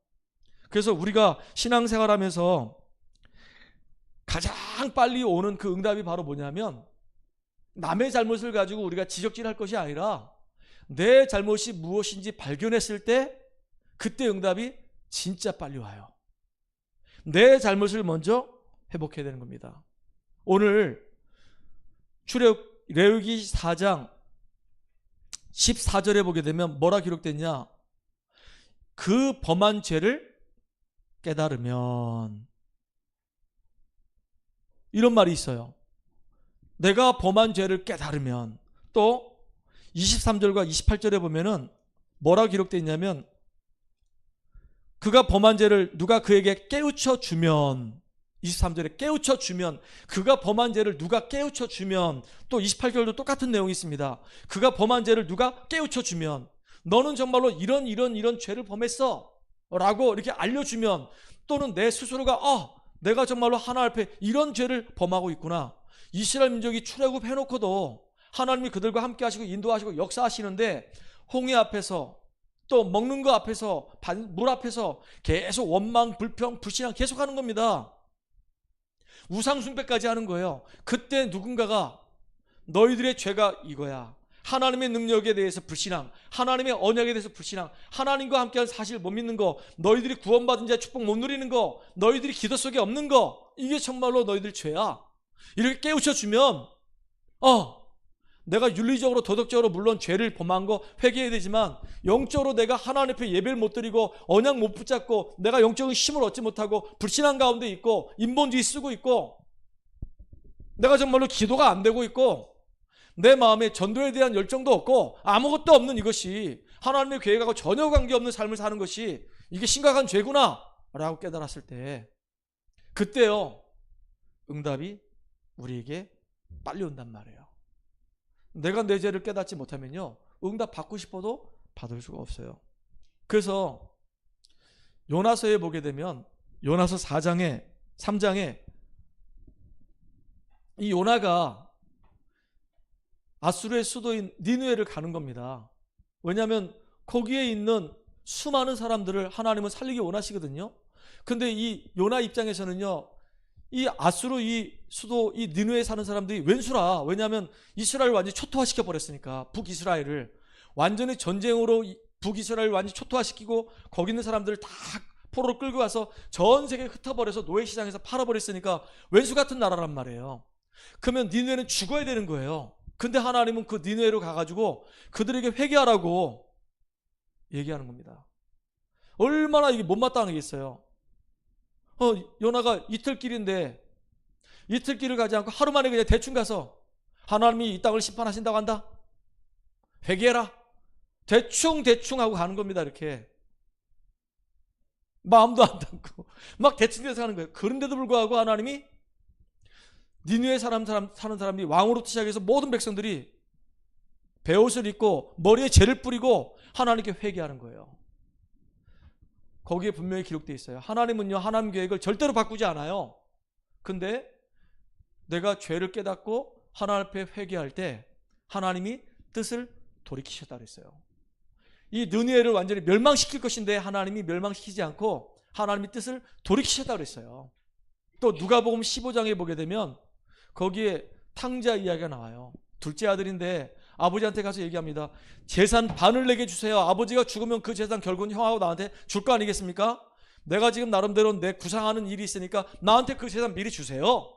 A: 그래서 우리가 신앙생활하면서 가장 빨리 오는 그 응답이 바로 뭐냐면, 남의 잘못을 가지고 우리가 지적질할 것이 아니라 내 잘못이 무엇인지 발견했을 때 그때 응답이 진짜 빨리 와요. 내 잘못을 먼저 회복해야 되는 겁니다. 오늘 레위기 4장 14절에 보게 되면 뭐라 기록됐냐? 그 범한 죄를 깨달으면, 이런 말이 있어요. 내가 범한 죄를 깨달으면. 또 23절과 28절에 보면은 뭐라 기록되어 있냐면, 그가 범한 죄를 누가 그에게 깨우쳐 주면, 23절에 깨우쳐 주면, 그가 범한 죄를 누가 깨우쳐 주면, 또 28절도 똑같은 내용이 있습니다. 그가 범한 죄를 누가 깨우쳐 주면, 너는 정말로 이런 죄를 범했어 라고 이렇게 알려주면, 또는 내 스스로가 내가 정말로 하나님 앞에 이런 죄를 범하고 있구나. 이스라엘 민족이 출애굽 해놓고도 하나님이 그들과 함께 하시고 인도하시고 역사하시는데 홍해 앞에서 또 먹는 거 앞에서 물 앞에서 계속 원망, 불평, 불신앙 계속하는 겁니다. 우상 숭배까지 하는 거예요. 그때 누군가가 너희들의 죄가 이거야, 하나님의 능력에 대해서 불신앙, 하나님의 언약에 대해서 불신앙, 하나님과 함께한 사실 못 믿는 거, 너희들이 구원받은 자의 축복 못 누리는 거, 너희들이 기도 속에 없는 거, 이게 정말로 너희들 죄야. 이렇게 깨우쳐주면 내가 윤리적으로 도덕적으로 물론 죄를 범한 거 회개해야 되지만 영적으로 내가 하나님 앞에 예배를 못 드리고 언약 못 붙잡고 내가 영적인 힘을 얻지 못하고 불신한 가운데 있고 인본주의 쓰고 있고 내가 정말로 기도가 안 되고 있고 내 마음에 전도에 대한 열정도 없고 아무것도 없는 이것이 하나님의 계획하고 전혀 관계없는 삶을 사는 것이 이게 심각한 죄구나 라고 깨달았을 때 그때요 응답이 우리에게 빨리 온단 말이에요. 내가 내 죄를 깨닫지 못하면요 응답 받고 싶어도 받을 수가 없어요. 그래서 요나서에 보게 되면 요나서 3장에 이 요나가 아수르의 수도인 니느웨를 가는 겁니다. 왜냐하면 거기에 있는 수많은 사람들을 하나님은 살리기 원하시거든요. 근데 이 요나 입장에서는요 이 아수르 이 수도 이 니느웨에 사는 사람들이 웬수라. 왜냐하면 이스라엘을 완전히 초토화시켜 버렸으니까 북이스라엘을 완전히 전쟁으로 북이스라엘을 완전히 초토화시키고 거기 있는 사람들을 다 포로로 끌고 가서 전 세계에 흩어버려서 노예시장에서 팔아버렸으니까 웬수 같은 나라란 말이에요. 그러면 니느웨는 죽어야 되는 거예요. 근데 하나님은 그 니느웨로 가가지고 그들에게 회개하라고 얘기하는 겁니다. 얼마나 이게 못마땅하겠어요. 요나가 이틀길인데 이틀길을 가지 않고 하루 만에 그냥 대충 가서 하나님이 이 땅을 심판하신다고 한다. 회개해라. 대충 하고 가는 겁니다. 이렇게 마음도 안 담고 막 대충 돼서 가는 거예요. 그런데도 불구하고 하나님이 니느웨 사는 사람이 왕으로부터 시작해서 모든 백성들이 베옷을 입고 머리에 재를 뿌리고 하나님께 회개하는 거예요. 거기에 분명히 기록되어 있어요. 하나님은요 하나님 계획을 절대로 바꾸지 않아요. 근데 내가 죄를 깨닫고 하나님 앞에 회개할 때 하나님이 뜻을 돌이키셨다 그랬어요. 이 느느웨를 완전히 멸망시킬 것인데 하나님이 멸망시키지 않고 하나님이 뜻을 돌이키셨다 그랬어요. 또 누가복음 15장에 보게 되면 거기에 탕자 이야기가 나와요. 둘째 아들인데 아버지한테 가서 얘기합니다. 재산 반을 내게 주세요. 아버지가 죽으면 그 재산 결국은 형하고 나한테 줄 거 아니겠습니까? 내가 지금 나름대로 내 구상하는 일이 있으니까 나한테 그 재산 미리 주세요.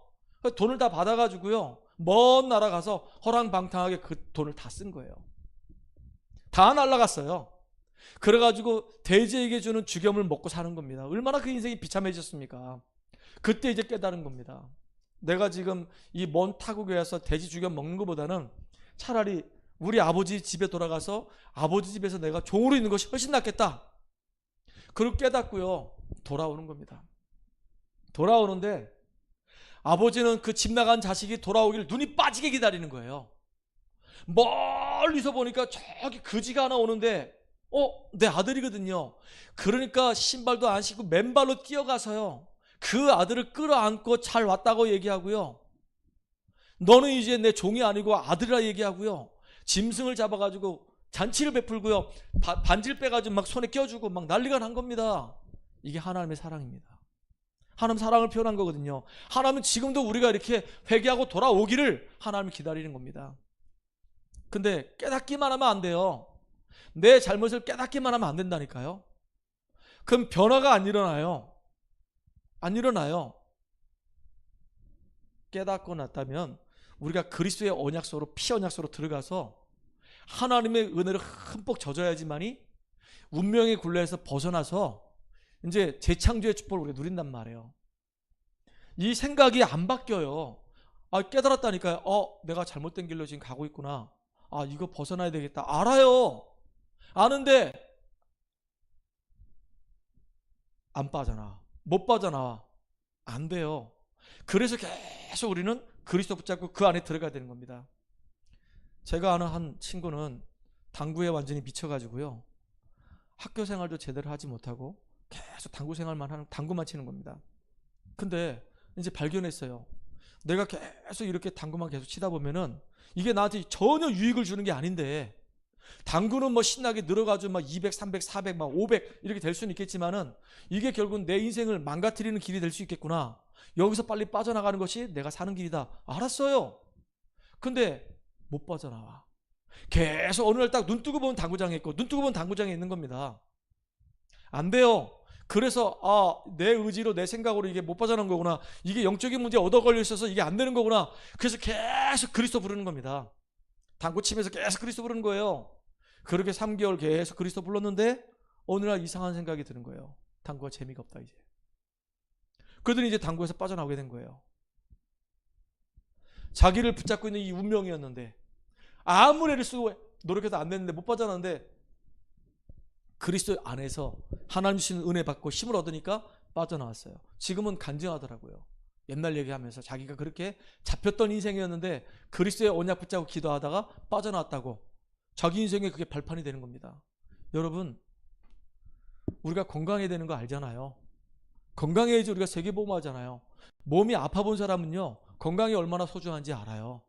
A: 돈을 다 받아가지고요 먼 나라 가서 허랑방탕하게 그 돈을 다 쓴 거예요. 다 날라갔어요. 그래가지고 돼지에게 주는 죽염을 먹고 사는 겁니다. 얼마나 그 인생이 비참해졌습니까? 그때 이제 깨달은 겁니다. 내가 지금 이 먼 타국에 와서 돼지 죽여 먹는 것보다는 차라리 우리 아버지 집에 돌아가서 아버지 집에서 내가 종으로 있는 것이 훨씬 낫겠다. 그걸 깨닫고요 돌아오는 겁니다. 돌아오는데 아버지는 그 집 나간 자식이 돌아오기를 눈이 빠지게 기다리는 거예요. 멀리서 보니까 저기 그지가 하나 오는데 내 아들이거든요. 그러니까 신발도 안 신고 맨발로 뛰어가서요 그 아들을 끌어안고 잘 왔다고 얘기하고요. 너는 이제 내 종이 아니고 아들이라 얘기하고요. 짐승을 잡아가지고 잔치를 베풀고요. 반지를 빼가지고 막 손에 껴주고 막 난리가 난 겁니다. 이게 하나님의 사랑입니다. 하나님 사랑을 표현한 거거든요. 하나님은 지금도 우리가 이렇게 회개하고 돌아오기를 하나님이 기다리는 겁니다. 근데 깨닫기만 하면 안 돼요. 내 잘못을 깨닫기만 하면 안 된다니까요. 그럼 변화가 안 일어나요. 안 일어나요. 깨닫고 났다면 우리가 그리스도의 언약소로 피 언약소로 들어가서 하나님의 은혜를 흠뻑 젖어야지만이 운명의 굴레에서 벗어나서 이제 재창조의 축복을 우리가 누린단 말이에요. 이 생각이 안 바뀌어요. 깨달았다니까요. 내가 잘못된 길로 지금 가고 있구나. 이거 벗어나야 되겠다. 알아요. 아는데 안 빠져나. 못 빠져나와. 안 돼요. 그래서 계속 우리는 그리스도 붙잡고 그 안에 들어가야 되는 겁니다. 제가 아는 한 친구는 당구에 완전히 미쳐가지고요. 학교 생활도 제대로 하지 못하고 계속 당구 생활만 하는, 당구만 치는 겁니다. 근데 이제 발견했어요. 내가 계속 이렇게 당구만 계속 치다 보면은 이게 나한테 전혀 유익을 주는 게 아닌데, 당구는 뭐 신나게 늘어가지고 막 200, 300, 400, 막 500 이렇게 될 수는 있겠지만은 이게 결국은 내 인생을 망가뜨리는 길이 될 수 있겠구나. 여기서 빨리 빠져나가는 것이 내가 사는 길이다. 알았어요. 근데 못 빠져나와. 계속 어느 날 딱 눈 뜨고 보면 당구장에 있고 눈 뜨고 보면 당구장에 있는 겁니다. 안 돼요. 그래서 내 의지로 내 생각으로 이게 못 빠져나온 거구나. 이게 영적인 문제에 얻어 걸려 있어서 이게 안 되는 거구나. 그래서 계속 그리스도 부르는 겁니다. 당구 치면서 계속 그리스도 부르는 거예요. 그렇게 3개월 계속 그리스도 불렀는데 어느 날 이상한 생각이 드는 거예요. 당구가 재미가 없다 이제. 그러더니 이제 당구에서 빠져나오게 된 거예요. 자기를 붙잡고 있는 이 운명이었는데 아무리 애를 쓰고 노력해도 안 됐는데 못 빠져나왔는데 그리스도 안에서 하나님 주시는 은혜 받고 힘을 얻으니까 빠져나왔어요. 지금은 간증하더라고요. 옛날 얘기하면서 자기가 그렇게 잡혔던 인생이었는데 그리스도의 언약 붙잡고 기도하다가 빠져나왔다고 자기 인생에 그게 발판이 되는 겁니다. 여러분, 우리가 건강해야 되는 거 알잖아요. 건강해야지 우리가 세계보험하잖아요. 몸이 아파 본 사람은요, 건강이 얼마나 소중한지 알아요.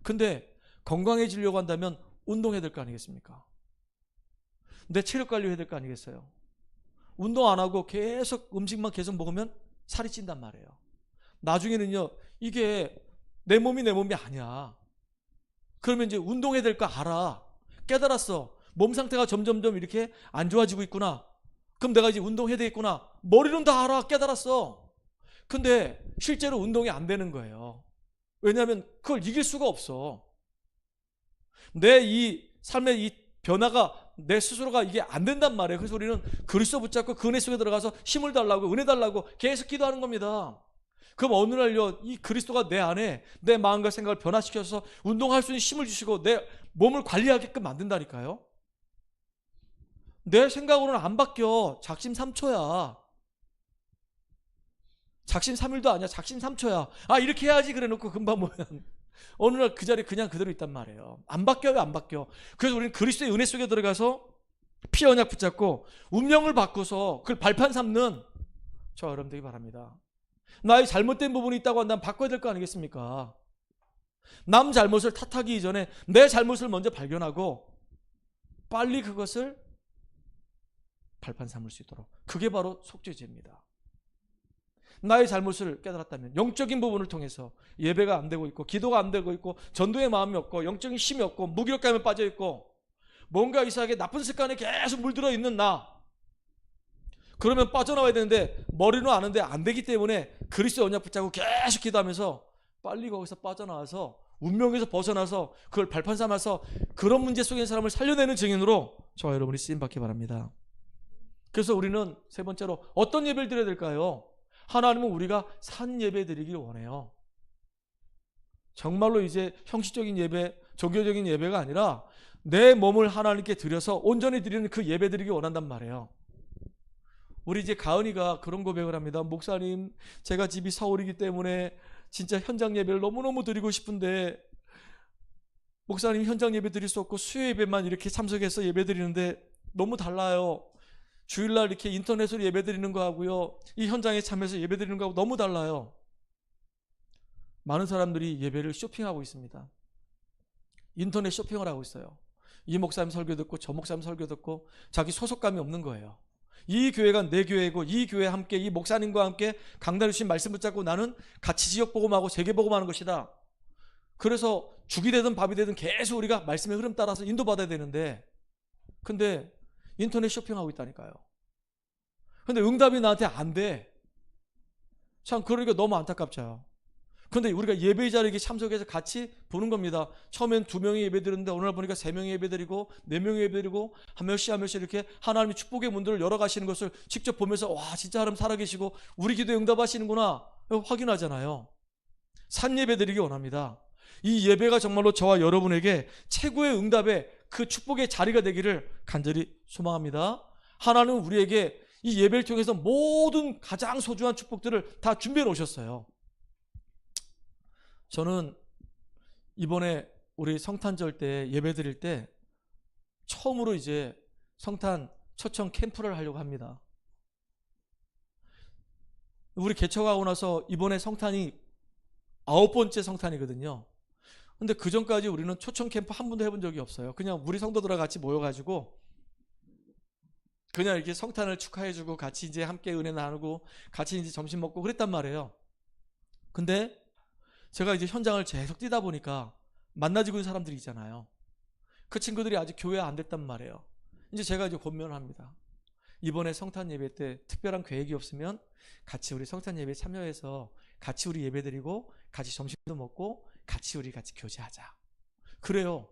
A: 근데 건강해지려고 한다면 운동해야 될 거 아니겠습니까? 내 체력 관리해야 될 거 아니겠어요? 운동 안 하고 계속 음식만 계속 먹으면 살이 찐단 말이에요. 나중에는요, 이게 내 몸이 아니야. 그러면 이제 운동해야 될 거 알아. 깨달았어. 몸 상태가 점점점 이렇게 안 좋아지고 있구나. 그럼 내가 이제 운동해야 되겠구나. 머리로는 다 알아. 깨달았어. 근데 실제로 운동이 안 되는 거예요. 왜냐하면 그걸 이길 수가 없어. 내 이 삶의 이 변화가 내 스스로가 이게 안 된단 말이에요. 그래서 우리는 그리스도 붙잡고 그 은혜 속에 들어가서 힘을 달라고 은혜 달라고 계속 기도하는 겁니다. 그럼 어느 날요, 이 그리스도가 내 안에 내 마음과 생각을 변화시켜서 운동할 수 있는 힘을 주시고 내 몸을 관리하게끔 만든다니까요. 내 생각으로는 안 바뀌어. 작심삼초야. 작심삼일도 아니야. 작심삼초야. 아, 이렇게 해야지 그래 놓고 금방 보면 어느 날 그 자리에 그냥 그대로 있단 말이에요. 안 바뀌어요. 안 바뀌어. 그래서 우리는 그리스도의 은혜 속에 들어가서 피 언약 붙잡고 운명을 바꿔서 그걸 발판 삼는 저와 여러분 되기 바랍니다. 나의 잘못된 부분이 있다고 한다면 바꿔야 될 거 아니겠습니까? 남 잘못을 탓하기 이전에 내 잘못을 먼저 발견하고 빨리 그것을 발판 삼을 수 있도록. 그게 바로 속죄제입니다. 나의 잘못을 깨달았다면 영적인 부분을 통해서 예배가 안 되고 있고 기도가 안 되고 있고 전도의 마음이 없고 영적인 힘이 없고 무기력감에 빠져 있고 뭔가 이상하게 나쁜 습관에 계속 물들어 있는 나, 그러면 빠져나와야 되는데 머리로 아는데 안 되기 때문에 그리스도 언약 붙잡고 계속 기도하면서 빨리 거기서 빠져나와서 운명에서 벗어나서 그걸 발판 삼아서 그런 문제 속에 있는 사람을 살려내는 증인으로 저와 여러분이 쓰임받기 바랍니다. 그래서 우리는 세 번째로 어떤 예배를 드려야 될까요? 하나님은 우리가 산 예배 드리길 원해요. 정말로 이제 형식적인 예배, 종교적인 예배가 아니라 내 몸을 하나님께 드려서 온전히 드리는 그 예배 드리길 원한단 말이에요. 우리 이제 가은이가 그런 고백을 합니다. 목사님, 제가 집이 서울이기 때문에 진짜 현장 예배를 너무너무 드리고 싶은데 목사님 현장 예배 드릴 수 없고 수요 예배만 이렇게 참석해서 예배 드리는데 너무 달라요. 주일날 이렇게 인터넷으로 예배 드리는 거하고요, 이 현장에 참여해서 예배 드리는 거하고 너무 달라요. 많은 사람들이 예배를 쇼핑하고 있습니다. 인터넷 쇼핑을 하고 있어요. 이 목사님 설교 듣고 저 목사님 설교 듣고 자기 소속감이 없는 거예요. 이 교회가 내 교회고 이 교회 함께 이 목사님과 함께 강단해 주신 말씀 붙잡고 나는 같이 지역 복음하고 세계 복음하는 것이다. 그래서 죽이 되든 밥이 되든 계속 우리가 말씀의 흐름 따라서 인도받아야 되는데, 근데 인터넷 쇼핑하고 있다니까요. 근데 응답이 나한테 안 돼. 참 그러니까 너무 안타깝죠. 근데 우리가 예배 자리에 참석해서 같이 보는 겁니다. 처음엔 2명이 예배 드렸는데 오늘 보니까 3명이 예배 드리고 4명이 예배 드리고 한 명씩 이렇게 하나님의 축복의 문들을 열어가시는 것을 직접 보면서 와, 진짜 하나님 살아계시고 우리 기도에 응답하시는구나 확인하잖아요. 산 예배 드리기 원합니다. 이 예배가 정말로 저와 여러분에게 최고의 응답의 그 축복의 자리가 되기를 간절히 소망합니다. 하나님은 우리에게 이 예배를 통해서 모든 가장 소중한 축복들을 다 준비해 놓으셨어요. 저는 이번에 우리 성탄절 때 예배 드릴 때 처음으로 이제 성탄 초청 캠프를 하려고 합니다. 우리 개척하고 나서 이번에 성탄이 9번째 성탄이거든요. 근데 그 전까지 우리는 초청 캠프 한 번도 해본 적이 없어요. 그냥 우리 성도들과 같이 모여가지고 그냥 이렇게 성탄을 축하해주고 같이 이제 함께 은혜 나누고 같이 이제 점심 먹고 그랬단 말이에요. 근데 제가 이제 현장을 계속 뛰다 보니까 만나지고 있는 사람들이 있잖아요. 그 친구들이 아직 교회 안 됐단 말이에요. 이제 제가 이제 권면을 합니다. 이번에 성탄 예배 때 특별한 계획이 없으면 같이 우리 성탄 예배에 참여해서 같이 우리 예배 드리고 같이 점심도 먹고 같이 우리 같이 교제하자. 그래요.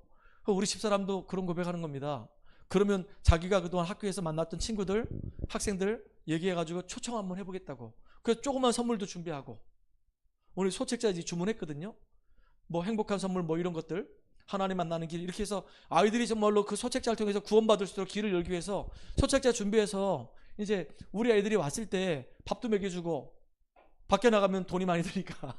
A: 우리 집사람도 그런 고백하는 겁니다. 그러면 자기가 그동안 학교에서 만났던 친구들, 학생들 얘기해가지고 초청 한번 해보겠다고. 그래서 조그만 선물도 준비하고, 오늘 소책자 이제 주문했거든요. 뭐 행복한 선물 뭐 이런 것들, 하나님 만나는 길, 이렇게 해서 아이들이 정말로 그 소책자를 통해서 구원받을 수 있도록 길을 열기 위해서 소책자 준비해서 이제 우리 애들이 왔을 때 밥도 먹여주고, 밖에 나가면 돈이 많이 드니까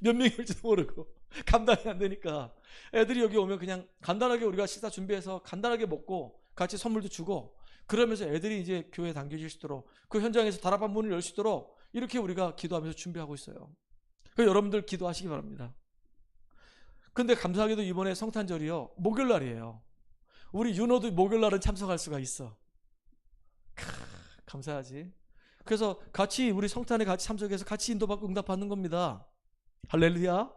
A: 몇 명이 올지도 모르고 감당이 안 되니까 애들이 여기 오면 그냥 간단하게 우리가 식사 준비해서 간단하게 먹고 같이 선물도 주고, 그러면서 애들이 이제 교회에 당겨질 수 있도록, 그 현장에서 다락방 문을 열 수 있도록 이렇게 우리가 기도하면서 준비하고 있어요. 그래서 여러분들 기도하시기 바랍니다. 근데 감사하게도 이번에 성탄절이요, 목요일날이에요. 우리 윤호도 목요일날은 참석할 수가 있어. 감사하지. 그래서 같이 우리 성탄에 같이 참석해서 같이 인도받고 응답받는 겁니다. 할렐루야.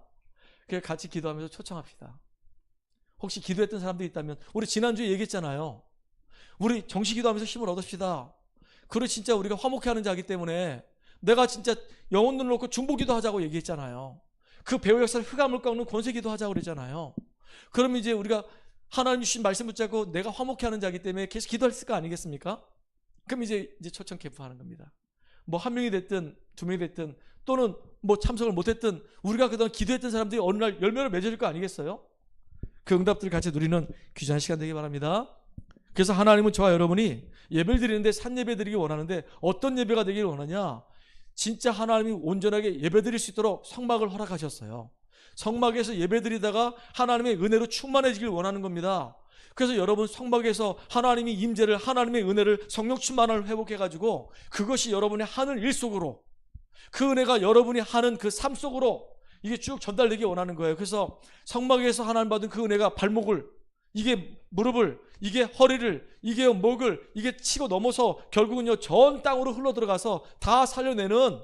A: 그래서 같이 기도하면서 초청합시다. 혹시 기도했던 사람들이 있다면, 우리 지난주에 얘기했잖아요. 우리 정식 기도하면서 힘을 얻읍시다. 그리고 진짜 우리가 화목해하는 자이기 때문에 내가 진짜 영혼 눈을 놓고 중보기도 하자고 얘기했잖아요. 그 배후 역사를 흑암을 꺾는 권세기도 하자고 그랬잖아요. 그럼 이제 우리가 하나님 주신 말씀 붙잡고 내가 화목해하는 자이기 때문에 계속 기도할 거 아니겠습니까? 그럼 이제 초청 캠프하는 겁니다. 뭐 한 명이 됐든 두 명이 됐든 또는 뭐 참석을 못했든 우리가 그동안 기도했던 사람들이 어느 날 열매를 맺어줄 거 아니겠어요? 그 응답들을 같이 누리는 귀중한 시간 되기 바랍니다. 그래서 하나님은 저와 여러분이 예배를 드리는데 산예배 드리기 원하는데, 어떤 예배가 되기를 원하냐? 진짜 하나님이 온전하게 예배 드릴 수 있도록 성막을 허락하셨어요. 성막에서 예배 드리다가 하나님의 은혜로 충만해지길 원하는 겁니다. 그래서 여러분 성막에서 하나님의 임재를, 하나님의 은혜를, 성령 충만을 회복해가지고 그것이 여러분의 하는 일 속으로, 그 은혜가 여러분이 하는 그 삶 속으로 이게 쭉 전달되기 원하는 거예요. 그래서 성막에서 하나님 받은 그 은혜가 발목을, 이게 무릎을, 이게 허리를, 이게 목을, 이게 치고 넘어서 결국은요 전 땅으로 흘러 들어가서 다 살려내는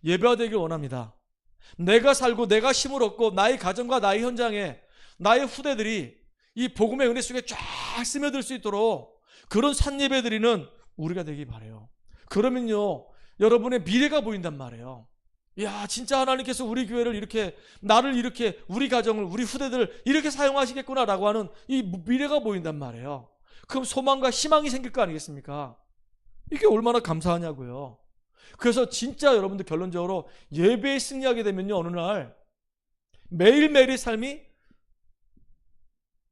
A: 예배가 되길 원합니다. 내가 살고 내가 힘을 얻고 나의 가정과 나의 현장에 나의 후대들이 이 복음의 은혜 속에 쫙 스며들 수 있도록 그런 산예배 드리는 우리가 되기 바라요. 그러면요 여러분의 미래가 보인단 말이에요. 야, 진짜 하나님께서 우리 교회를 이렇게, 나를 이렇게, 우리 가정을, 우리 후대들을 이렇게 사용하시겠구나라고 하는 이 미래가 보인단 말이에요. 그럼 소망과 희망이 생길 거 아니겠습니까? 이게 얼마나 감사하냐고요. 그래서 진짜 여러분들 결론적으로 예배에 승리하게 되면요, 어느 날 매일매일의 삶이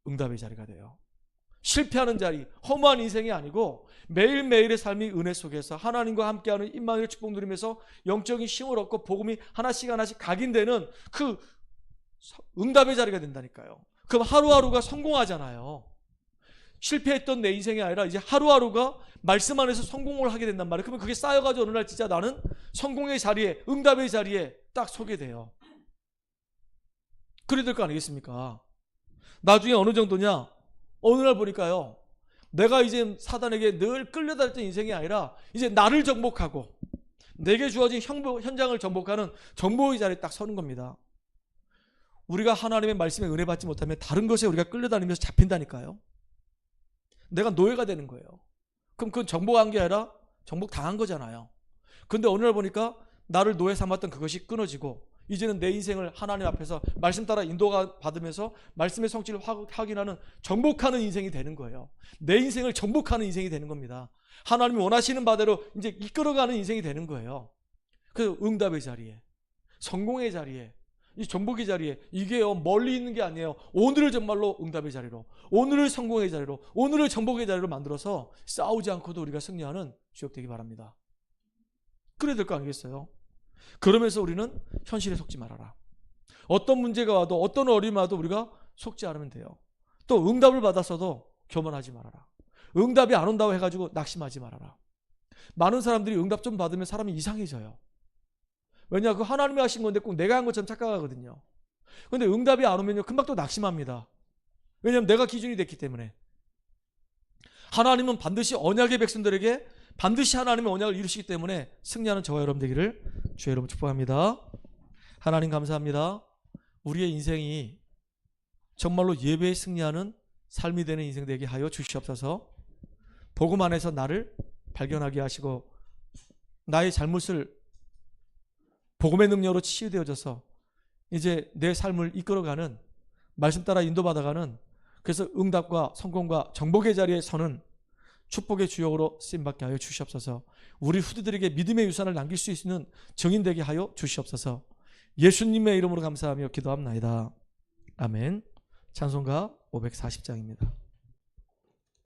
A: 응답의 자리가 돼요. 실패하는 자리, 허무한 인생이 아니고 매일매일의 삶이 은혜 속에서 하나님과 함께하는 임마누엘 축복 누리면서 영적인 힘을 얻고 복음이 하나씩 하나씩 각인되는 그 응답의 자리가 된다니까요. 그럼 하루하루가 성공하잖아요. 실패했던 내 인생이 아니라 이제 하루하루가 말씀 안에서 성공을 하게 된단 말이에요. 그러면 그게 쌓여가지고 어느 날 진짜 나는 성공의 자리에, 응답의 자리에 딱 서게 돼요. 그래야 될 거 아니겠습니까? 나중에 어느 정도냐? 어느 날 보니까요, 내가 이제 사단에게 늘 끌려다녔던 인생이 아니라 이제 나를 정복하고 내게 주어진 현장을 정복하는 정복의 자리에 딱 서는 겁니다. 우리가 하나님의 말씀에 은혜 받지 못하면 다른 것에 우리가 끌려다니면서 잡힌다니까요. 내가 노예가 되는 거예요. 그럼 그건 정복한 게 아니라 정복당한 거잖아요. 근데 어느 날 보니까 나를 노예 삼았던 그것이 끊어지고 이제는 내 인생을 하나님 앞에서 말씀 따라 인도가 받으면서 말씀의 성취를 확인하는, 정복하는 인생이 되는 거예요. 내 인생을 정복하는 인생이 되는 겁니다. 하나님이 원하시는 바대로 이제 이끌어가는 인생이 되는 거예요. 그 응답의 자리에, 성공의 자리에, 이 정복의 자리에, 이게요 멀리 있는 게 아니에요. 오늘을 정말로 응답의 자리로, 오늘을 성공의 자리로, 오늘을 정복의 자리로 만들어서 싸우지 않고도 우리가 승리하는 주역 되기 바랍니다. 그래야 될 거 아니겠어요? 그러면서 우리는 현실에 속지 말아라. 어떤 문제가 와도, 어떤 어려움이 와도 우리가 속지 않으면 돼요. 또 응답을 받았어도 교만하지 말아라. 응답이 안 온다고 해가지고 낙심하지 말아라. 많은 사람들이 응답 좀 받으면 사람이 이상해져요. 왜냐, 그 하나님이 하신 건데 꼭 내가 한 것처럼 착각하거든요. 근데 응답이 안 오면요 금방 또 낙심합니다. 왜냐하면 내가 기준이 됐기 때문에. 하나님은 반드시 언약의 백성들에게 반드시 하나님의 언약을 이루시기 때문에 승리하는 저와 여러분 되기를 주의 이름으로 축복합니다. 하나님 감사합니다. 우리의 인생이 정말로 예배에 승리하는 삶이 되는 인생 되게 하여 주시옵소서. 복음 안에서 나를 발견하게 하시고 나의 잘못을 복음의 능력으로 치유되어져서 이제 내 삶을 이끌어가는 말씀 따라 인도받아가는, 그래서 응답과 성공과 정복의 자리에 서는 축복의 주역으로 쓰임받게 하여 주시옵소서. 우리 후대들에게 믿음의 유산을 남길 수 있는 증인 되게 하여 주시옵소서. 예수님의 이름으로 감사하며 기도합나이다. 아멘. 찬송가 540장입니다.